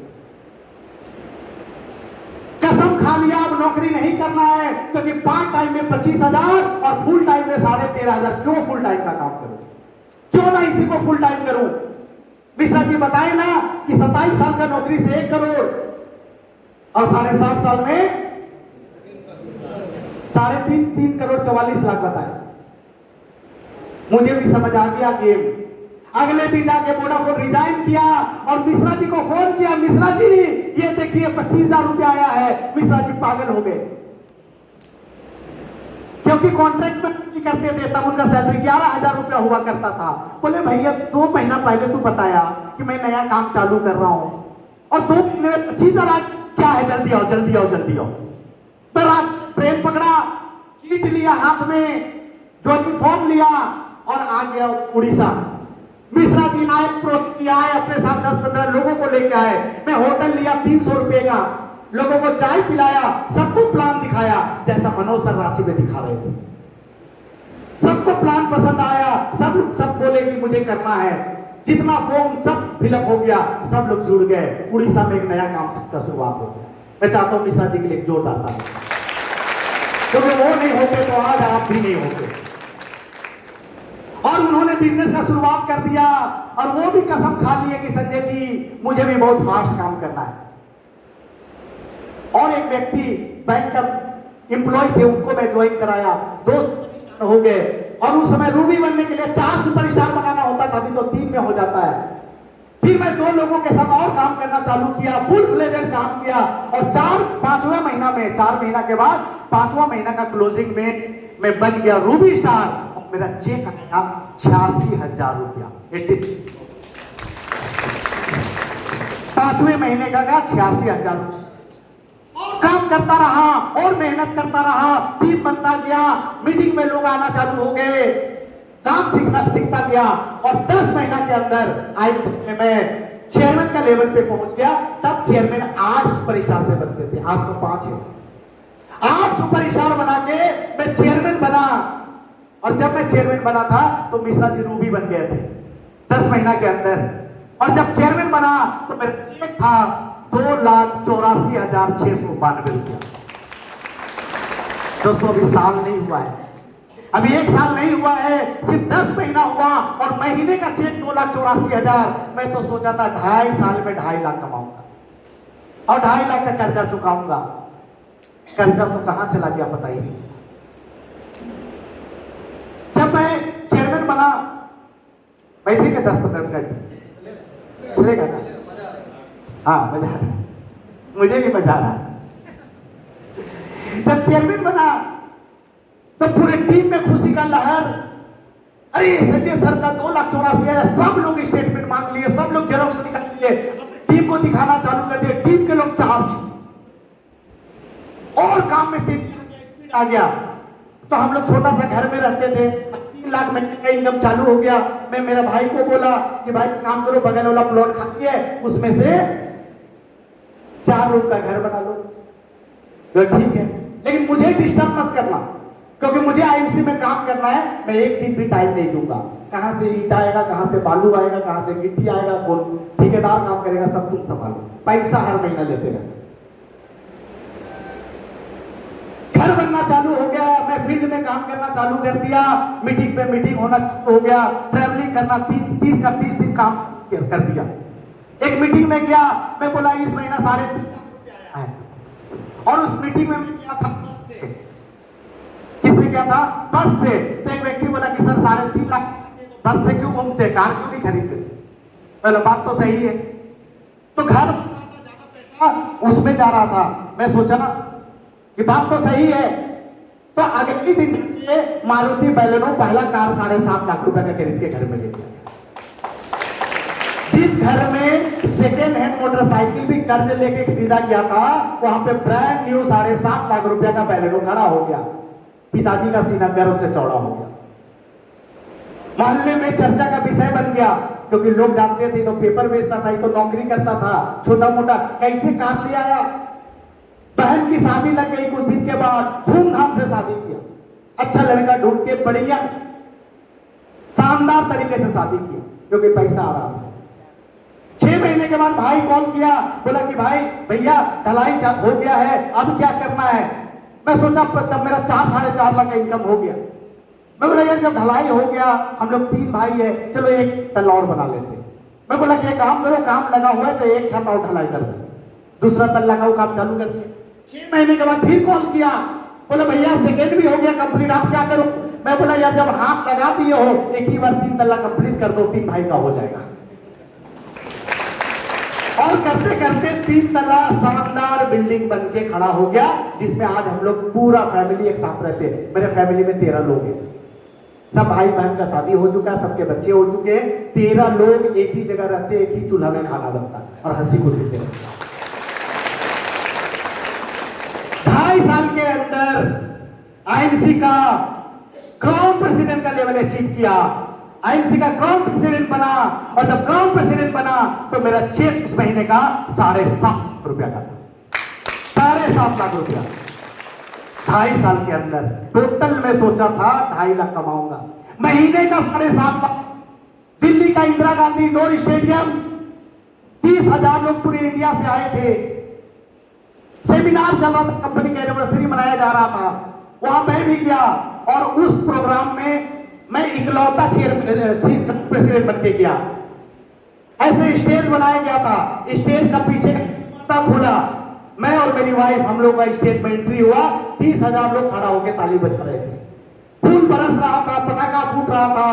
कसम खा लिया अब नौकरी नहीं करना है, क्योंकि पार्ट टाइम में 25,000 और फुल टाइम में 13,500। क्यों फुल टाइम का काम करूं? क्यों ना इसी को फुल टाइम करूं? मिश्रा जी बताए ना कि 27 साल का नौकरी से 1 करोड़, और 7.5 साल में 3.5 करोड़ 44 लाख बताए। मुझे भी समझ आ गया गेम। अगले दिन जाके वोडाफोन रिजाइन किया और मिश्रा जी को फोन किया, मिश्रा जी ये देखिए 25,000 रुपया आया है। मिश्रा जी पागल हो गए, क्योंकि कॉन्ट्रैक्ट में नहीं करते थे, तब उनका सैलरी 11,000 रुपया हुआ करता था। बोले भैया 2 महीना पहले तू बताया कि मैं नया काम चालू कर रहा हूं, और 2 महीने में 25,000 क्या है? जल्दी आओ जल्दी आओ जल्दी आओ। तो रात ट्रेन पकड़ा, किट लिया हाथ में, ज्वाइनिंग फॉर्म लिया और आ गया उड़ीसा। मिश्रा जी आए, प्रोजेक्ट आए, अपने साथ 10-15 लोगों को लेके आए। मैं होटल लिया 300 रुपए का, लोगों को चाय पिलाया, सबको प्लान दिखाया जैसा मनोज सर रांची में दिखा रहे थे। सबको प्लान पसंद आया, सब बोले कि मुझे करना है। जितना फॉर्म सब फिलअप हो गया, सब लोग जुड़ गए। उड़ीसा में एक नया काम का शुरुआत हो गया। मैं चाहता हूं मिश्रा जी के लिए एक जोरदार ताली, क्योंकि वो नहीं होते तो आज आप भी नहीं होते। और उन्होंने बिजनेस का शुरुआत कर दिया, और वो भी कसम खा लिए कि संजय जी मुझे भी बहुत फास्ट काम करना है। और एक व्यक्ति बैंक का एम्प्लॉय थे, उनको मैं ज्वाइन कराया, 2 हो गए। और उस समय रूबी बनने के लिए 4 सुपर स्टार बनाना होता था, अभी तो 3 में हो जाता है। फिर मैं 2 लोगों के साथ और काम करना चालू किया, फुल फ्लेजेड काम किया, और 5वां महीना में, 4 महीना के बाद 5वां महीना का क्लोजिंग में मैं बन गया रूबी स्टार। मेरा चेक आया 86,000 रुपया, 86। 5वें महीने का 86,000। और काम करता रहा और मेहनत करता रहा, टीम बनता गया, मीटिंग में लोग आना चालू हो गए, काम सीखता गया। और 10 महीना के अंदर आई में चेयरमैन का लेवल पे पहुंच गया। तब चेयरमैन 8 सुपर स्टार से बनते थे, आज तो 5 है। 8 सुपर स्टार बना के मैं चेयरमैन बना। और जब मैं चेयरमैन बना था तो मिश्रा जी रूबी बन गए थे 10 महीना के अंदर। और जब चेयरमैन बना तो मेरा चेक था 2,84,692 रुपया। दोस्तों अभी साल नहीं हुआ है, अभी 1 साल नहीं हुआ है, सिर्फ 10 महीना हुआ और महीने का चेक 2,84,000। मैं तो सोचा था 2.5 साल में 2.5 लाख कमाऊंगा और 2.5 लाख का कर्जा चुकाऊंगा। कर्जा तो कहां चला गया पता ही नहीं। जब मैं चेयरमैन बना, बैठेंगे 10-15 मिनट चलेगा ना? हाँ मजा आ रहा, मुझे भी मजा आ रहा। जब चेयरमैन बना तो पूरे टीम में खुशी का लहर। अरे संजय सर का 2,84,000, सब लोग स्टेटमेंट मांग लिए, सब लोग जेरॉक्स निकाल लिए, अपने टीम को दिखाना चालू कर दिया, टीम के लोग चार्ज और काम में तेजी आ गया, स्पीड आ गया। तो हम लोग छोटा सा घर में रहते थे, 3 लाख महीने का इनकम चालू हो गया। मैं मेरा भाई को बोला कि भाई काम करो, बगल वाला प्लॉट खाली है, उसमें से 4 रूम का घर बना लो। तो ठीक है, लेकिन मुझे डिस्टर्ब मत करना, क्योंकि मुझे आईएमसी में काम करना है। मैं एक दिन भी टाइम नहीं दूंगा। कहां से ईंट आएगा, कहां से बालू आएगा, कहां से गिट्टी आएगा, कौन ठेकेदार काम करेगा, सब तुम संभालो, पैसा हर महीना लेते रहना। घर बनना चालू हो गया, मैं फील्ड में काम करना चालू कर दिया, मीटिंग पे मीटिंग होना चालू हो गया, ट्रैवलिंग करना 30 दिन काम कर दिया। एक मीटिंग में गया, मैं बोला इस महीना 3.5 लाख रुपया आया है, और उस मीटिंग में मैं गया था बस से। किससे गया था? बस से। तो एक व्यक्ति बोला कि सर 3.5 लाख बस से क्यों घूमते, कार क्यों नहीं खरीदते? पहले बात तो सही है। तो घर ज्यादा पैसा उसमें जा रहा था। मैं सोचा कि बात तो सही है, तो अगले दिन मारुति बैलेनो पहला कार 7.5 लाख रुपए का खरीद के घर में ले गया। जिस घर में सेकेंड हैंड मोटरसाइकिल भी कर्ज लेके खरीदा गया था, वहां पे ब्रांड न्यू 7.5 लाख रुपया का बैलेनो खड़ा हो गया। पिताजी का सीना गर्व से चौड़ा हो गया। मोहल्ले में चर्चा का विषय बन गया, क्योंकि लोग जानते थे तो पेपर बेचता था, तो नौकरी करता था, छोटा मोटा कैसे कार ले आया। बहन की शादी लग गई, कुछ दिन के बाद धूमधाम से शादी किया, अच्छा लड़का ढूंढ के बढ़िया शानदार तरीके से शादी किया, क्योंकि पैसा आ रहा था। 6 महीने के बाद भाई कॉल किया, बोला कि भाई भैया ढलाई हो गया है, अब क्या करना है? मैं सोचा तब मेरा 4-4.5 लाख का इनकम हो गया। मैं बोला यार जब ढलाई हो गया, हम लोग 3 भाई है, चलो एक तल्ला और बना लेते। मैं बोला कि काम करो, काम लगा हुआ है तो एक छत और ढलाई कर दो, दूसरा तल्ला का काम चालू कर दिया। 6 महीने के बाद फिर कॉल किया, बोला भैया सेकेंड भी हो गया कंप्लीट, आप क्या करो? मैं बोला यार जब हाथ लगा दिए हो, एक ही बार 3 तल्ला कंप्लीट कर दो, 3 भाई का हो जाएगा। और करते करते 3 तल्ला शानदार बिल्डिंग बन के खड़ा हो गया, जिसमें आज हम लोग पूरा फैमिली एक साथ रहते हैं। मेरे फैमिली में 13 लोग हैं, सब भाई बहन का शादी हो चुका है, सबके बच्चे हो चुके हैं। 13 लोग एक ही जगह रहते हैं, एक ही चूल्हा में खाना बनता है और हंसी खुशी से। 2.5 साल के अंदर आईएमसी का क्राउन प्रेसिडेंट का लेवल अचीव किया, आईएमसी का क्राउन प्रेसिडेंट बना। और जब क्राउन प्रेसिडेंट बना तो मेरा चेक उस महीने का 7.5 लाख रुपया का था, 7.5 लाख रुपया 2.5 साल के अंदर। टोटल में सोचा था 2.5 लाख कमाऊंगा, महीने का 7.5 लाख। दिल्ली का इंदिरा गांधी इंडोर स्टेडियम, 30,000 लोग पूरे इंडिया से आए थे। सेमिनार चल रहा था, कंपनी का एनिवर्सरी मनाया जा रहा था, वहां मैं भी गया। और उस प्रोग्राम में मैं इकलौता प्रेसिडेंट बन के गया। ऐसे स्टेज बनाया गया था, स्टेज का पीछे खुला, मैं और मेरी वाइफ हम लोग का स्टेज में एंट्री हुआ। 30,000 लोग खड़ा होकर ताली बजा रहे थे, फूल बरस रहा था, पटाखा फूट रहा था।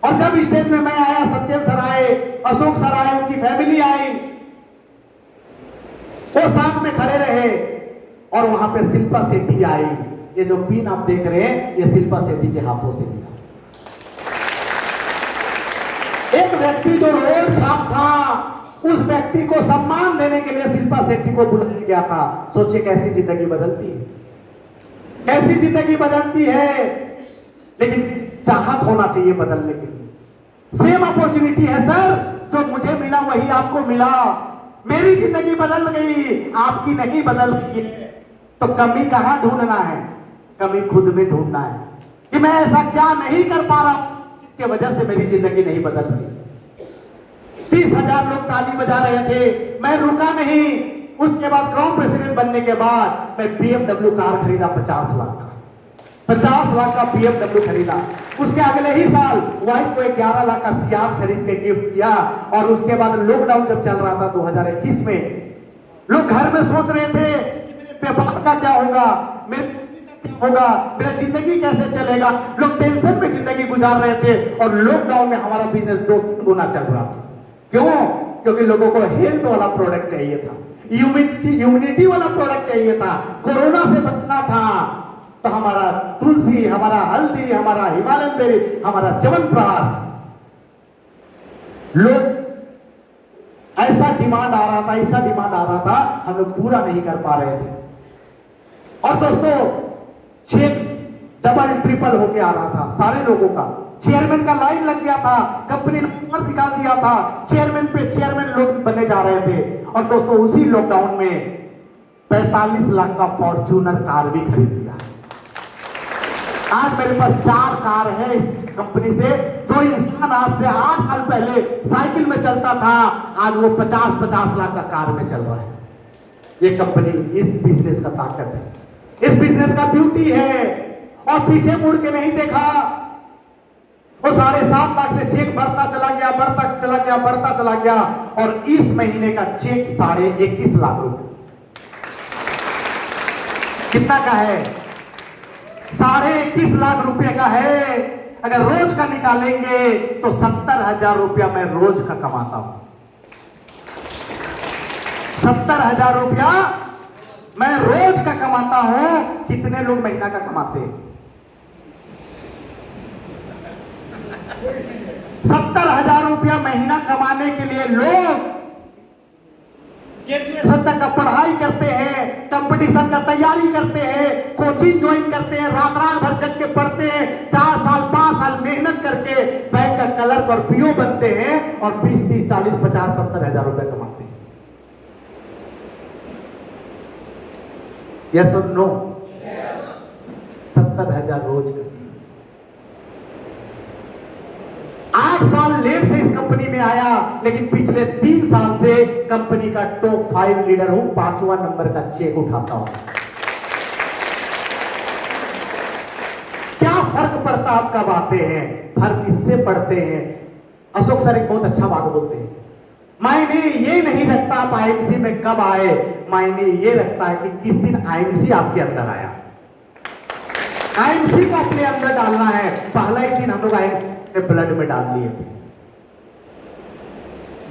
और जब स्टेज में मैं आया, सत्यम सर आए, अशोक सर आए, उनकी फैमिली आई, वो साथ में खड़े रहे। और वहां पे शिल्पा शेट्टी आई। ये जो पिन आप देख रहे हैं, ये शिल्पा शेट्टी के हाथों से मिला। एक व्यक्ति जो रोड छाप था, उस व्यक्ति को सम्मान देने के लिए शिल्पा शेट्टी को बुलाया गया था। सोचिए कैसी जिंदगी बदलती है, कैसी जिंदगी बदलती है। लेकिन चाहत होना चाहिए बदलने के लिए। सेम अपॉर्चुनिटी है सर, जो मुझे मिला वही आपको मिला। मेरी जिंदगी बदल गई, आपकी नहीं बदल गई है। तो कमी कहां ढूंढना है? कमी खुद में ढूंढना है कि मैं ऐसा क्या नहीं कर पा रहा हूं जिसके वजह से मेरी जिंदगी नहीं बदल गई। 30,000 लोग ताली बजा रहे थे, मैं रुका नहीं। उसके बाद क्राउन प्रेसिडेंट बनने के बाद मैं BMW कार खरीदा 50 लाख का, 50 लाख का BMW खरीदा। उसके अगले ही साल वाइफ को 11 लाख का सियाज खरीद के गिफ्ट किया। और उसके बाद लॉकडाउन जब चल रहा था 2021 में, लोग घर में सोच रहे थे कि मेरे व्यापार का क्या होगा, मेरे होगा, मेरा जिंदगी कैसे चलेगा। लोग टेंशन में जिंदगी गुजार रहे थे। और लॉकडाउन में हमारा बिजनेस 2 गुना चल रहा था। क्यों? क्योंकि लोगों को हेल्थ वाला प्रोडक्ट चाहिए था, इम्यूनिटी वाला प्रोडक्ट चाहिए था, कोरोना से बचना था। तो हमारा तुलसी, हमारा हल्दी, हमारा हिमालयन बेरी, हमारा च्यवनप्राश, लोग ऐसा डिमांड आ रहा था, ऐसा डिमांड आ रहा था, हम लोग पूरा नहीं कर पा रहे थे। और दोस्तों चेक डबल ट्रिपल होके आ रहा था सारे लोगों का। चेयरमैन का लाइन लग गया था, कंपनी ने ऑफर निकाल दिया था, चेयरमैन पे चेयरमैन लोग बने जा रहे थे। और दोस्तों उसी लॉकडाउन में 45 लाख का फॉर्च्यूनर कार भी खरीद लिया। आज मेरे पास 4 कार है इस कंपनी से। जो इंसान आज से 8 साल पहले साइकिल में चलता था, आज वो 50-50 लाख का कार में चल रहा है। ये कंपनी, इस बिजनेस का ताकत है, इस बिजनेस का ब्यूटी है। और पीछे मुड़ के नहीं देखा, वो 7.5 लाख से चेक बढ़ता चला गया, बढ़ता चला गया, बढ़ता चला गया। और इस महीने का चेक 21.5 लाख रुपए। कितना का है? 21.5 लाख रुपए का है। अगर रोज का निकालेंगे तो 70,000 रुपया मैं रोज का कमाता हूं। 70,000 रुपया मैं रोज का कमाता हूं। कितने लोग महीना का कमाते हैं? 70,000 रुपया महीना कमाने के लिए लोग ग्रेजुएशन तक का पढ़ाई करते हैं, कंपटीशन का तैयारी करते हैं, कोचिंग ज्वाइन करते हैं, रात रात भर जग के पढ़ते हैं, 4 साल 5 साल मेहनत करके बैंक का क्लर्क और पीओ बनते हैं और 20, 30, 40, 50, 70,000 रुपए कमाते हैं। यस और नो? 70,000 रोज का। 8 साल लेट से इस कंपनी में आया, लेकिन पिछले 3 साल से कंपनी का टॉप 5 लीडर हूं, 5वां नंबर का चेक उठाता हूं। क्या फर्क पड़ता आप कब आते हैं? फर्क इससे पड़ते हैं। अशोक सर एक बहुत अच्छा बात बोलते हैं, मायने ये नहीं रखता आप आईएमसी में कब आए, मायने ये रखता है कि किस दिन आईएमसी आपके अंदर आया। आईएमसी को अपने अंदर डालना है। पहला ही दिन हम लोग आईएमसी ब्लड में डाल लिए थे।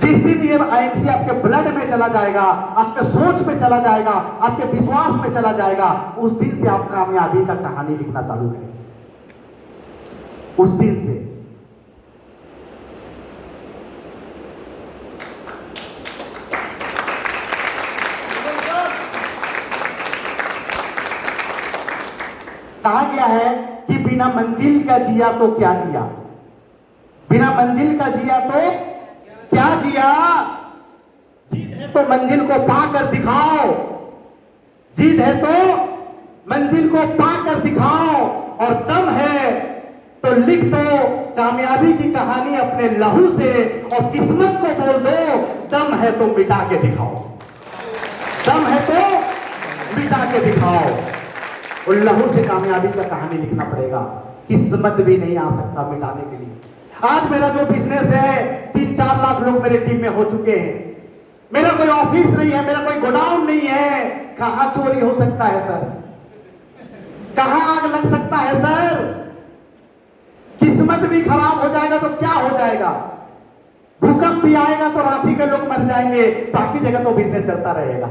जिस दिन ये आईएमसी आपके ब्लड में चला जाएगा, आपके सोच में चला जाएगा, आपके विश्वास में चला जाएगा, उस दिन से आप कामयाबी का कहानी लिखना चालू करें। उस दिन से कहा गया है कि बिना मंजिल का जिया तो क्या जिया, बिना मंजिल का जिया तो क्या जिया। जीत है तो मंजिल को पाकर दिखाओ, जीत है तो मंजिल को पाकर दिखाओ, और दम है तो लिख दो कामयाबी की कहानी अपने लहू से, और किस्मत को बोल दो दम है तो मिटा के दिखाओ, दम है तो मिटा के दिखाओ। और लहू से कामयाबी का कहानी लिखना पड़ेगा, किस्मत भी नहीं आ सकता मिटाने के लिए। आज मेरा जो बिजनेस है, 3-4 लाख लोग मेरे टीम में हो चुके हैं। मेरा कोई ऑफिस नहीं है, मेरा कोई गोडाउन नहीं है। कहां चोरी हो सकता है सर? कहां आग लग सकता है सर? किस्मत भी खराब हो जाएगा तो क्या हो जाएगा? भूकंप भी आएगा तो रांची के लोग मर जाएंगे, बाकी जगह तो बिजनेस चलता रहेगा।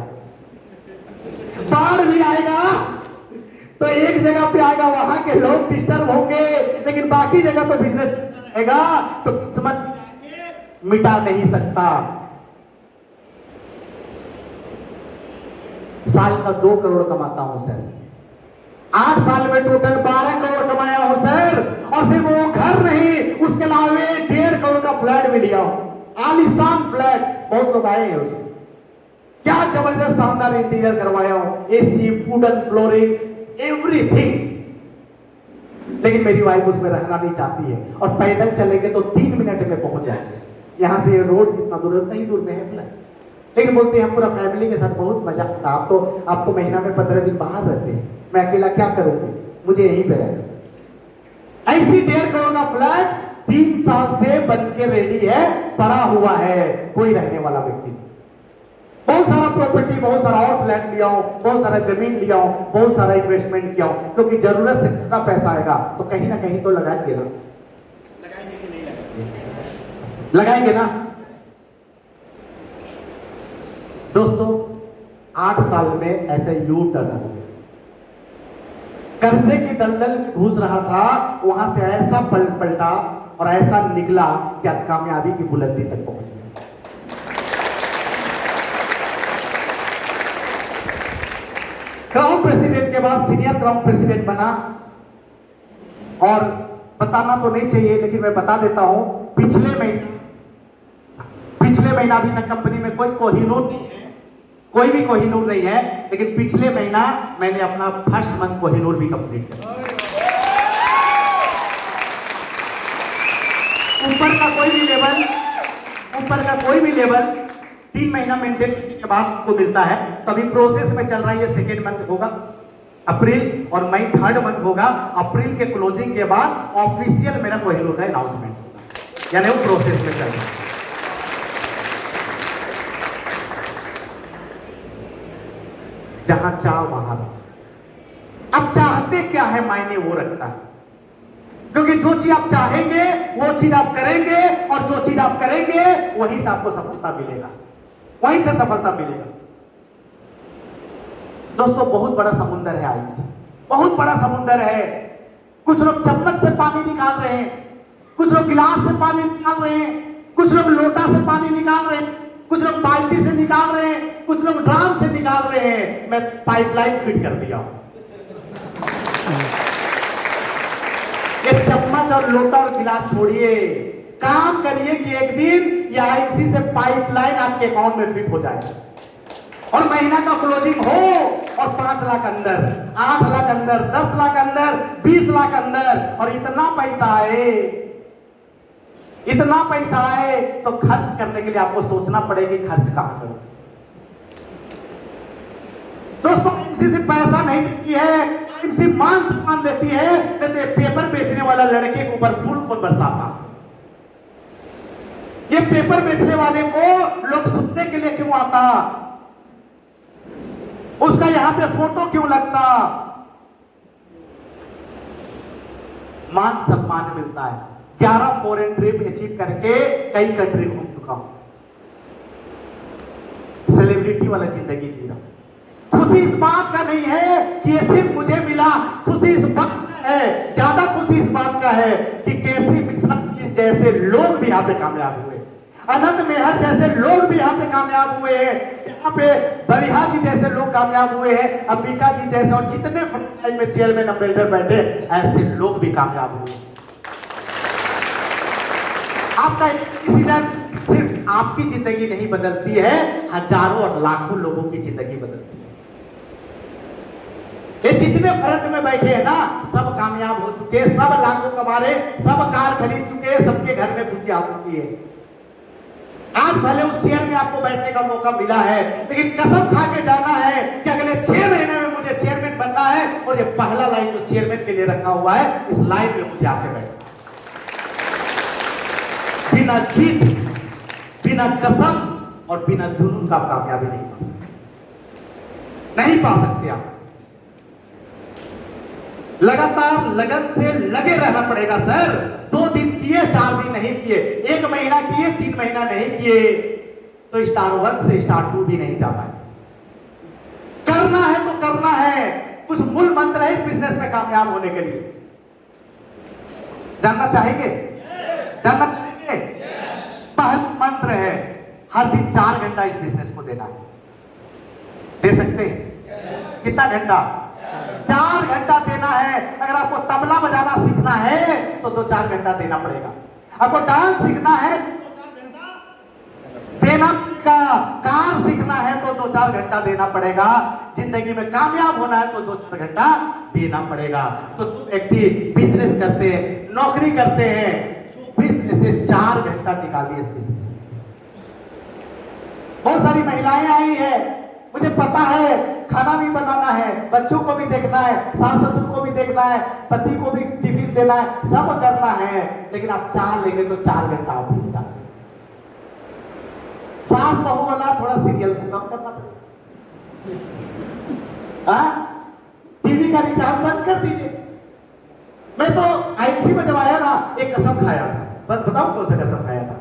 बाढ़ भी आएगा तो एक जगह पे आएगा, वहां के लोग डिस्टर्ब होंगे, लेकिन बाकी जगह तो बिजनेस रहेगा। तो किस्मत मिटा नहीं सकता। साल का 2 करोड़ कमाता हूं सर, 8 साल में टोटल 12 करोड़ कमाया हूं सर। और सिर्फ वो घर नहीं, उसके अलावा 1.5 करोड़ का फ्लैट भी लिया हूं, आलीशान फ्लैट। बहुत लोग आए हैं उसमें, क्या जबरदस्त शानदार इंटीरियर करवाया हूं, एसी, वुडन फ्लोरिंग, एवरीथिंग। लेकिन मेरी वाइफ उसमें रहना नहीं चाहती है, और पैदल चलेंगे तो 3 मिनट में पहुंच जाएंगे। यहां से रोड जितना दूर है उतना ही दूर में है फ्लैट, लेकिन बोलते हैं हम पूरा फैमिली के साथ बहुत मजा आता। आप तो महीना में 15 दिन बाहर रहते हैं, मैं अकेला क्या करूंगी, मुझे यहीं पे रहना। ऐसी 1.5 करोड़ का फ्लैट 3 साल से बन के रेडी है, पड़ा हुआ है, कोई रहने वाला व्यक्ति नहीं। बहुत सारा प्रॉपर्टी, बहुत सारा और फ्लैट लिया हूं, बहुत सारा जमीन लिया हूं, बहुत सारा इन्वेस्टमेंट किया हूं, क्योंकि जरूरत से ज्यादा पैसा आएगा तो कहीं ना कहीं तो लगाएंगे ना, लगाएंगे कि नहीं लगाएंगे? लगाएंगे ना दोस्तों। 8 साल में ऐसे यू टर्न हो गया। कर्जे की दलदल में घुस रहा था, वहां से ऐसा पलटा और ऐसा निकला कि आज कामयाबी की बुलंदी तक पहुंच गया। क्राउन प्रेसिडेंट के बाद सीनियर क्राउन प्रेसिडेंट बना। और बताना तो नहीं चाहिए लेकिन मैं बता देता हूं, पिछले महीना अभी तक कंपनी में कोई कोहिनूर नहीं है, कोई भी कोहिनूर नहीं है, लेकिन पिछले महीना मैंने अपना फर्स्ट मंथ कोहिनूर भी कंप्लीट किया। ऊपर का कोई भी लेवल 3 महीना मेंटेन करने के बाद को मिलता है। तभी प्रोसेस में चल रहा है, ये सेकेंड मंथ होगा अप्रैल, और मई थर्ड मंथ होगा। अप्रैल के क्लोजिंग के बाद ऑफिशियल मेरा कोहिनूर का अनाउंसमेंट होगा, यानी वो प्रोसेस में चल रहा है। जहां चाह वहां रहो। अब चाहते क्या है मायने वो रखता है, क्योंकि जो चीज आप चाहेंगे वो चीज आप करेंगे, और जो चीज आप करेंगे वहीं से आपको सफलता मिलेगा, वहीं से सफलता मिलेगा। दोस्तों बहुत बड़ा समुंदर है आयुष्य, बहुत बड़ा समुंदर है। कुछ लोग चम्मच से पानी निकाल रहे हैं, कुछ लोग गिलास से पानी निकाल रहे हैं, कुछ लोग लोटा से पानी निकाल रहे हैं, कुछ लोग बाल्टी से निकाल रहे हैं, कुछ लोग ड्राम से निकाल रहे हैं। मैं पाइपलाइन फिट कर दिया। ये चम्मच और लोटा और गिलास छोड़िए, काम करिए कि एक दिन ये आईसी से पाइपलाइन आपके अकाउंट में फिट हो जाए, और महीना का क्लोजिंग हो, और 5 लाख अंदर, 8 लाख अंदर, 10 लाख अंदर, 20 लाख अंदर, और इतना पैसा आए तो खर्च करने के लिए आपको सोचना पड़ेगा खर्च कहां करो। दोस्तों एमसी से पैसा नहीं देती है, एमसी मान सम्मान देती है। कहते पेपर बेचने वाला लड़के के ऊपर फूल कौन बरसाता? ये पेपर बेचने वाले को लोग सुनने के लिए क्यों आता? उसका यहां पे फोटो क्यों लगता? मान सम्मान मिलता है। 11 फॉरेन ट्रिप अचीव करके कई कंट्री घूम चुका हूं, सेलिब्रिटी वाला जिंदगी जी रहा हूं। खुशी इस बात का नहीं है कि ये सिर्फ मुझे मिला, खुशी इस बात का है, ज्यादा खुशी इस बात का है कि केसी मिश्रा जैसे लोग भी यहाँ पे कामयाब हुए, अनंत मेहर जैसे लोग भी यहाँ पे कामयाब हुए हैं, यहाँ पे बरिहा जी जैसे लोग कामयाब हुए हैं, अंबिका जी जैसे, और जितने फ्रंटलाइन में चेयरमैन अम्बेडकर बैठे ऐसे लोग भी कामयाब हुए। आपका डिसीजन सिर्फ आपकी जिंदगी नहीं बदलती है, हजारों और लाखों लोगों की जिंदगी बदलती है। ये जितने फ्रंट में बैठे हैं ना, सब कामयाब हो चुके, सब लाखों कमा रहे, सब कार खरीद चुके, सबके घर में खुशी आ चुकी है। आज भले उस चेयर में आपको बैठने का मौका मिला है, लेकिन कसम खा के जाना है कि अगले 6 महीने में मुझे चेयरमैन बनना है, और ये पहला लाइन जो चेयरमैन के लिए रखा हुआ है, इस लाइन में मुझे आके बैठना। बिना जीत, बिना कसम और बिना जुनून का कामयाबी नहीं पा सकते, नहीं पा सकते आप। लगातार लगन से लगे रहना पड़ेगा सर। 2 दिन किए, 4 दिन नहीं किए, 1 महीना किए, 3 महीना नहीं किए, तो स्टार 1 से स्टार 2 भी नहीं जा पाए। करना है तो करना है। कुछ मूल मंत्र है इस बिजनेस में कामयाब होने के लिए, जानना चाहेंगे? जानना चाहेंगे? पहला मंत्र है, हर दिन 4 घंटा इस बिजनेस को देना है। दे सकते हैं? कितना घंटा? 4 घंटा देना है। अगर आपको तबला बजाना सीखना है तो 2-4 घंटा देना पड़ेगा। आपको डांस सीखना है तो 2-4 घंटा देना पड़ेगा। कार सीखना है तो 2-4 घंटा देना पड़ेगा। जिंदगी में कामयाब होना है तो 2-4 घंटा देना पड़ेगा। तो जो व्यक्ति बिजनेस करते हैं, नौकरी करते हैं, बिजनेस से 4 घंटा निकालिए इस बिजनेस में। बहुत सारी महिलाएं आई है, मुझे पता है खाना भी बनाना है, बच्चों को भी देखना है, सास ससुर को भी देखना है, पति को भी टिफिन देना है, सब करना है, लेकिन आप चाह लेंगे तो 4 घंटा आप भी निकाल। सास बहू वाला थोड़ा सीरियल को कम करना पड़ेगा, टीवी का रिचार्ज बंद कर दीजिए। मैं तो आईसी में जब आया ना, एक कसम खाया था, बस बताओ कौन सा कसम खाया था?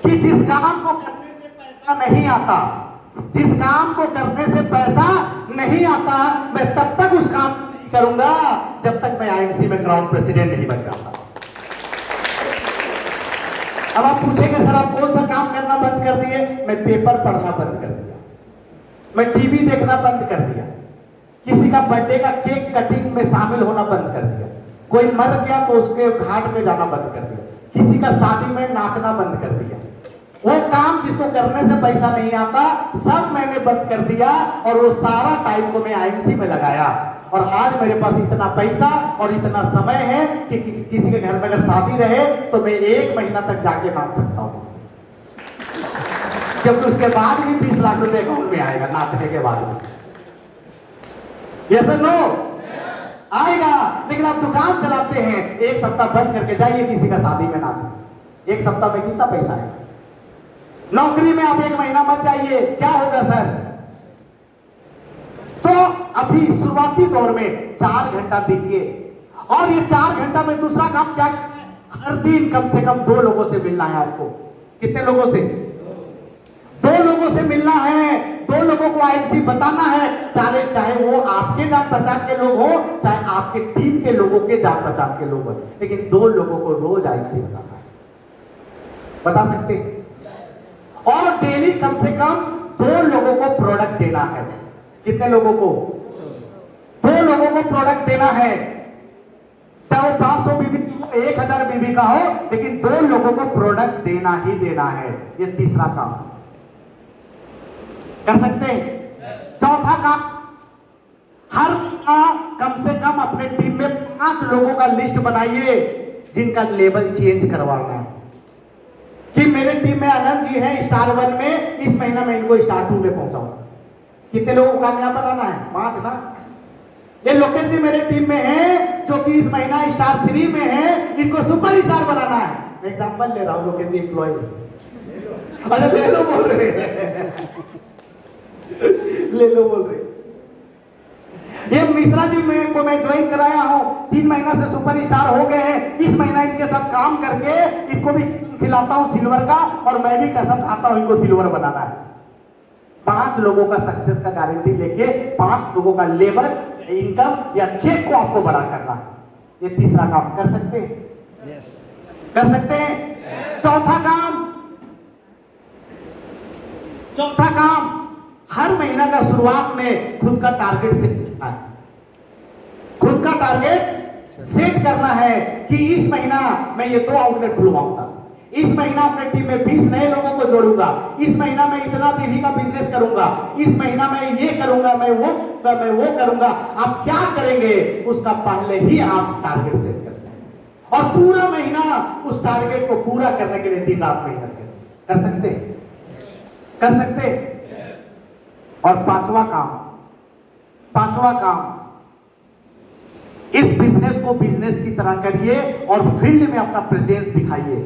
कि जिस काम को करने से पैसा नहीं आता, जिस काम को करने से पैसा नहीं आता, मैं तब तक उस काम को नहीं करूंगा जब तक मैं आईएमसी में क्राउन प्रेसिडेंट नहीं बन जाता। अब आप पूछेंगे सर आप कौन सा काम करना बंद कर दिए? मैं पेपर पढ़ना बंद कर दिया, मैं टीवी देखना बंद कर दिया, किसी का बर्थडे का केक कटिंग में शामिल होना बंद कर दिया, कोई मर गया तो उसके घाट पे जाना बंद कर दिया, किसी का शादी में नाचना बंद कर दिया। वो काम जिसको करने से पैसा नहीं आता सब मैंने बंद कर दिया और वो सारा टाइम को मैं आईएमसी में लगाया। और आज मेरे पास इतना पैसा और इतना समय है कि किसी के घर में अगर शादी रहे तो मैं 1 महीना तक जाके नाच सकता हूं, क्योंकि उसके बाद भी 20 लाख रुपए अकाउंट में आएगा नाचने के बाद भी। यस और नो? आएगा। लेकिन आप दुकान चलाते हैं, 1 सप्ताह बंद करके जाइए किसी का शादी में नाचने, 1 सप्ताह में कितना पैसा है? नौकरी में आप 1 महीना मत जाइए, क्या होगा सर? तो अभी शुरुआती दौर में 4 घंटा दीजिए, और ये 4 घंटा में दूसरा काम क्या? हर दिन कम से कम 2 लोगों से मिलना है आपको। कितने लोगों से? 2 लोगों से मिलना है, 2 लोगों को आईएमसी बताना है, चाहे वो आपके जान पहचान के लोग हो, चाहे आपके टीम के लोगों के जान पहचान के लोग हो, लेकिन 2 लोगों को रोज आईएमसी बताना है। बता सकते हैं? और डेली कम से कम 2 लोगों को प्रोडक्ट देना है। कितने लोगों को? 2 लोगों को प्रोडक्ट देना है, चाहे वो 500 बीबी 1000 बीबी का हो, लेकिन 2 लोगों को प्रोडक्ट देना ही देना है। ये तीसरा काम कर सकते हैं। चौथा काम, हर कम से कम अपने टीम में 5 लोगों का लिस्ट बनाइए जिनका लेवल चेंज करवाना है। कि मेरे टीम में आनंद जी हैं स्टार 1 में, इस महीना में इनको स्टार 2 में पहुंचाऊंगा। कितने लोगों को कामयाब बनाना है? 5 ना। ये लोकेश जी मेरे टीम में हैं जो कि इस महीना स्टार 3 में है, इनको सुपर स्टार बनाना है। मैं एग्जांपल ले रहा हूं, लोकेश जी एम्प्लॉय। अरे ले लो बोल रहे ले लो बोल रहे। ये मिश्रा जी को मैं ज्वाइन कराया हूं, 3 महीना से सुपर स्टार हो गए हैं। इस महीना इनके साथ काम करके इनको भी खिलाता हूं सिल्वर का, और मैं भी कसम खाता हूं इनको सिल्वर बनाना है। 5 लोगों का सक्सेस का गारंटी लेके 5 लोगों का लेवल, इनकम या चेक को आपको बड़ा करना है। ये तीसरा काम कर सकते हैं? yes. कर सकते हैं? yes. चौथा काम, हर महीना का शुरुआत में खुद का टारगेट सेट करना है। खुद का टारगेट सेट करना है कि इस महीना मैं ये 2 आउटलेट खुलवाऊंगा, इस महीना अपने टीम में 20 नए लोगों को जोड़ूंगा, इस महीना में इतना बीवी का बिजनेस करूंगा, इस महीना में ये करूंगा, मैं वो करूंगा। आप क्या करेंगे उसका पहले ही आप टारगेट सेट करते हैं, और पूरा महीना उस टारगेट को पूरा करने के लिए दिन रात मेहनत करें। कर सकते हैं? कर सकते हैं? और पांचवा काम, इस बिजनेस को बिजनेस की तरह करिए और फील्ड में अपना प्रेजेंस दिखाइए।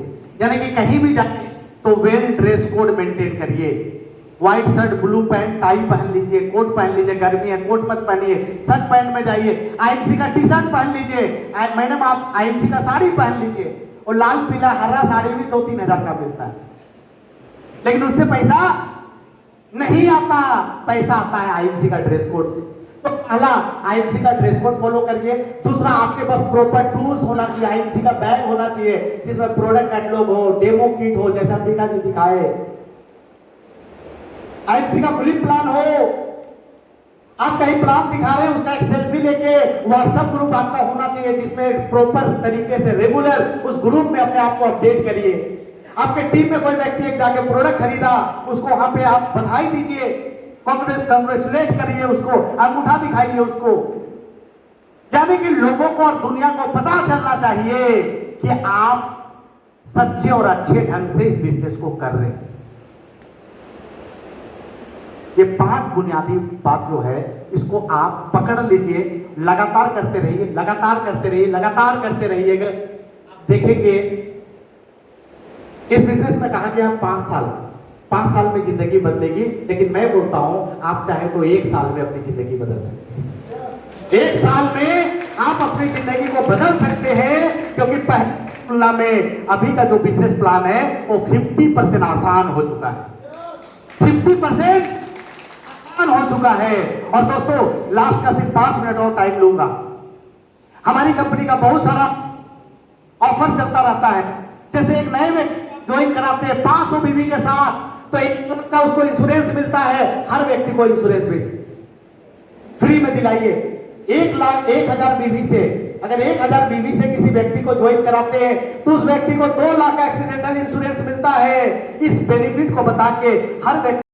यानी कि कहीं भी जाए तो वेल ड्रेस कोड मेंटेन करिए। White shirt, blue pant, tie पहन लीजिए, कोट पहन लीजिए। गर्मी है कोट मत पहनिए, शर्ट पैंट में जाइए। आईएमसी का टी शर्ट पहन लीजिए, मैडम आप आईएमसी का साड़ी पहन लीजिए। और लाल पीला हरा साड़ी भी 2-3 हजार का मिलता है, लेकिन उससे पैसा नहीं आता, पैसा आता है आईएमसी का ड्रेस कोड। तो पहला आईएमसी का ड्रेस कोड फॉलो करिए। दूसरा, आपके पास प्रॉपर टूल्स होना चाहिए, आईएमसी का बैग होना चाहिए जिसमें प्रोडक्ट कैटलॉग हो, डेमो किट हो, जैसा अंबिका जी दिखाए, आईएमसी का फ्लिप प्लान हो। आप कहीं प्लान दिखा रहे हैं, उसका एक सेल्फी लेके व्हाट्सएप ग्रुप आपका होना चाहिए जिसमें प्रॉपर तरीके से रेगुलर उस ग्रुप में अपने आप को अपडेट करिए। आपके टीम में कोई व्यक्ति एक जाके प्रोडक्ट खरीदा, उसको वहां पे आप बधाई दीजिए, कांग्रेचुलेट करिए, उसको अंगूठा दिखाइए उसको। यानी कि लोगों को और दुनिया को पता चलना चाहिए कि आप सच्चे और अच्छे ढंग से इस बिजनेस को कर रहे हैं। ये 5 बुनियादी बात जो है, इसको आप पकड़ लीजिए, लगातार करते रहिए, लगातार करते रहिए, लगातार करते रहिएगा। देखेंगे इस बिजनेस में कहा गया 5 साल में जिंदगी बदलेगी, लेकिन मैं बोलता हूं आप चाहे तो 1 साल में अपनी जिंदगी बदल सकते हैं। 1 साल में आप अपनी जिंदगी को बदल सकते हैं, क्योंकि पहले तुलना में अभी का जो बिजनेस प्लान है वो 50% आसान हो चुका है। 50% आसान हो चुका है। और दोस्तों, लास्ट का सिर्फ 5 मिनट और टाइम लूंगा। हमारी कंपनी का बहुत सारा ऑफर चलता रहता है। जैसे एक नए व्यक्ति ज्वाइन कराते हैं 500 बीवी के साथ, तो 1 लाख का उसको इंश्योरेंस मिलता है। हर व्यक्ति को इंश्योरेंस फ्री में दिलाइए। 1,00,000 बीवी से, अगर 1,000 बीवी से किसी व्यक्ति को ज्वाइन कराते हैं तो उस व्यक्ति को 2 लाख का एक्सीडेंटल इंश्योरेंस मिलता है। इस बेनिफिट को बता के हर व्यक्ति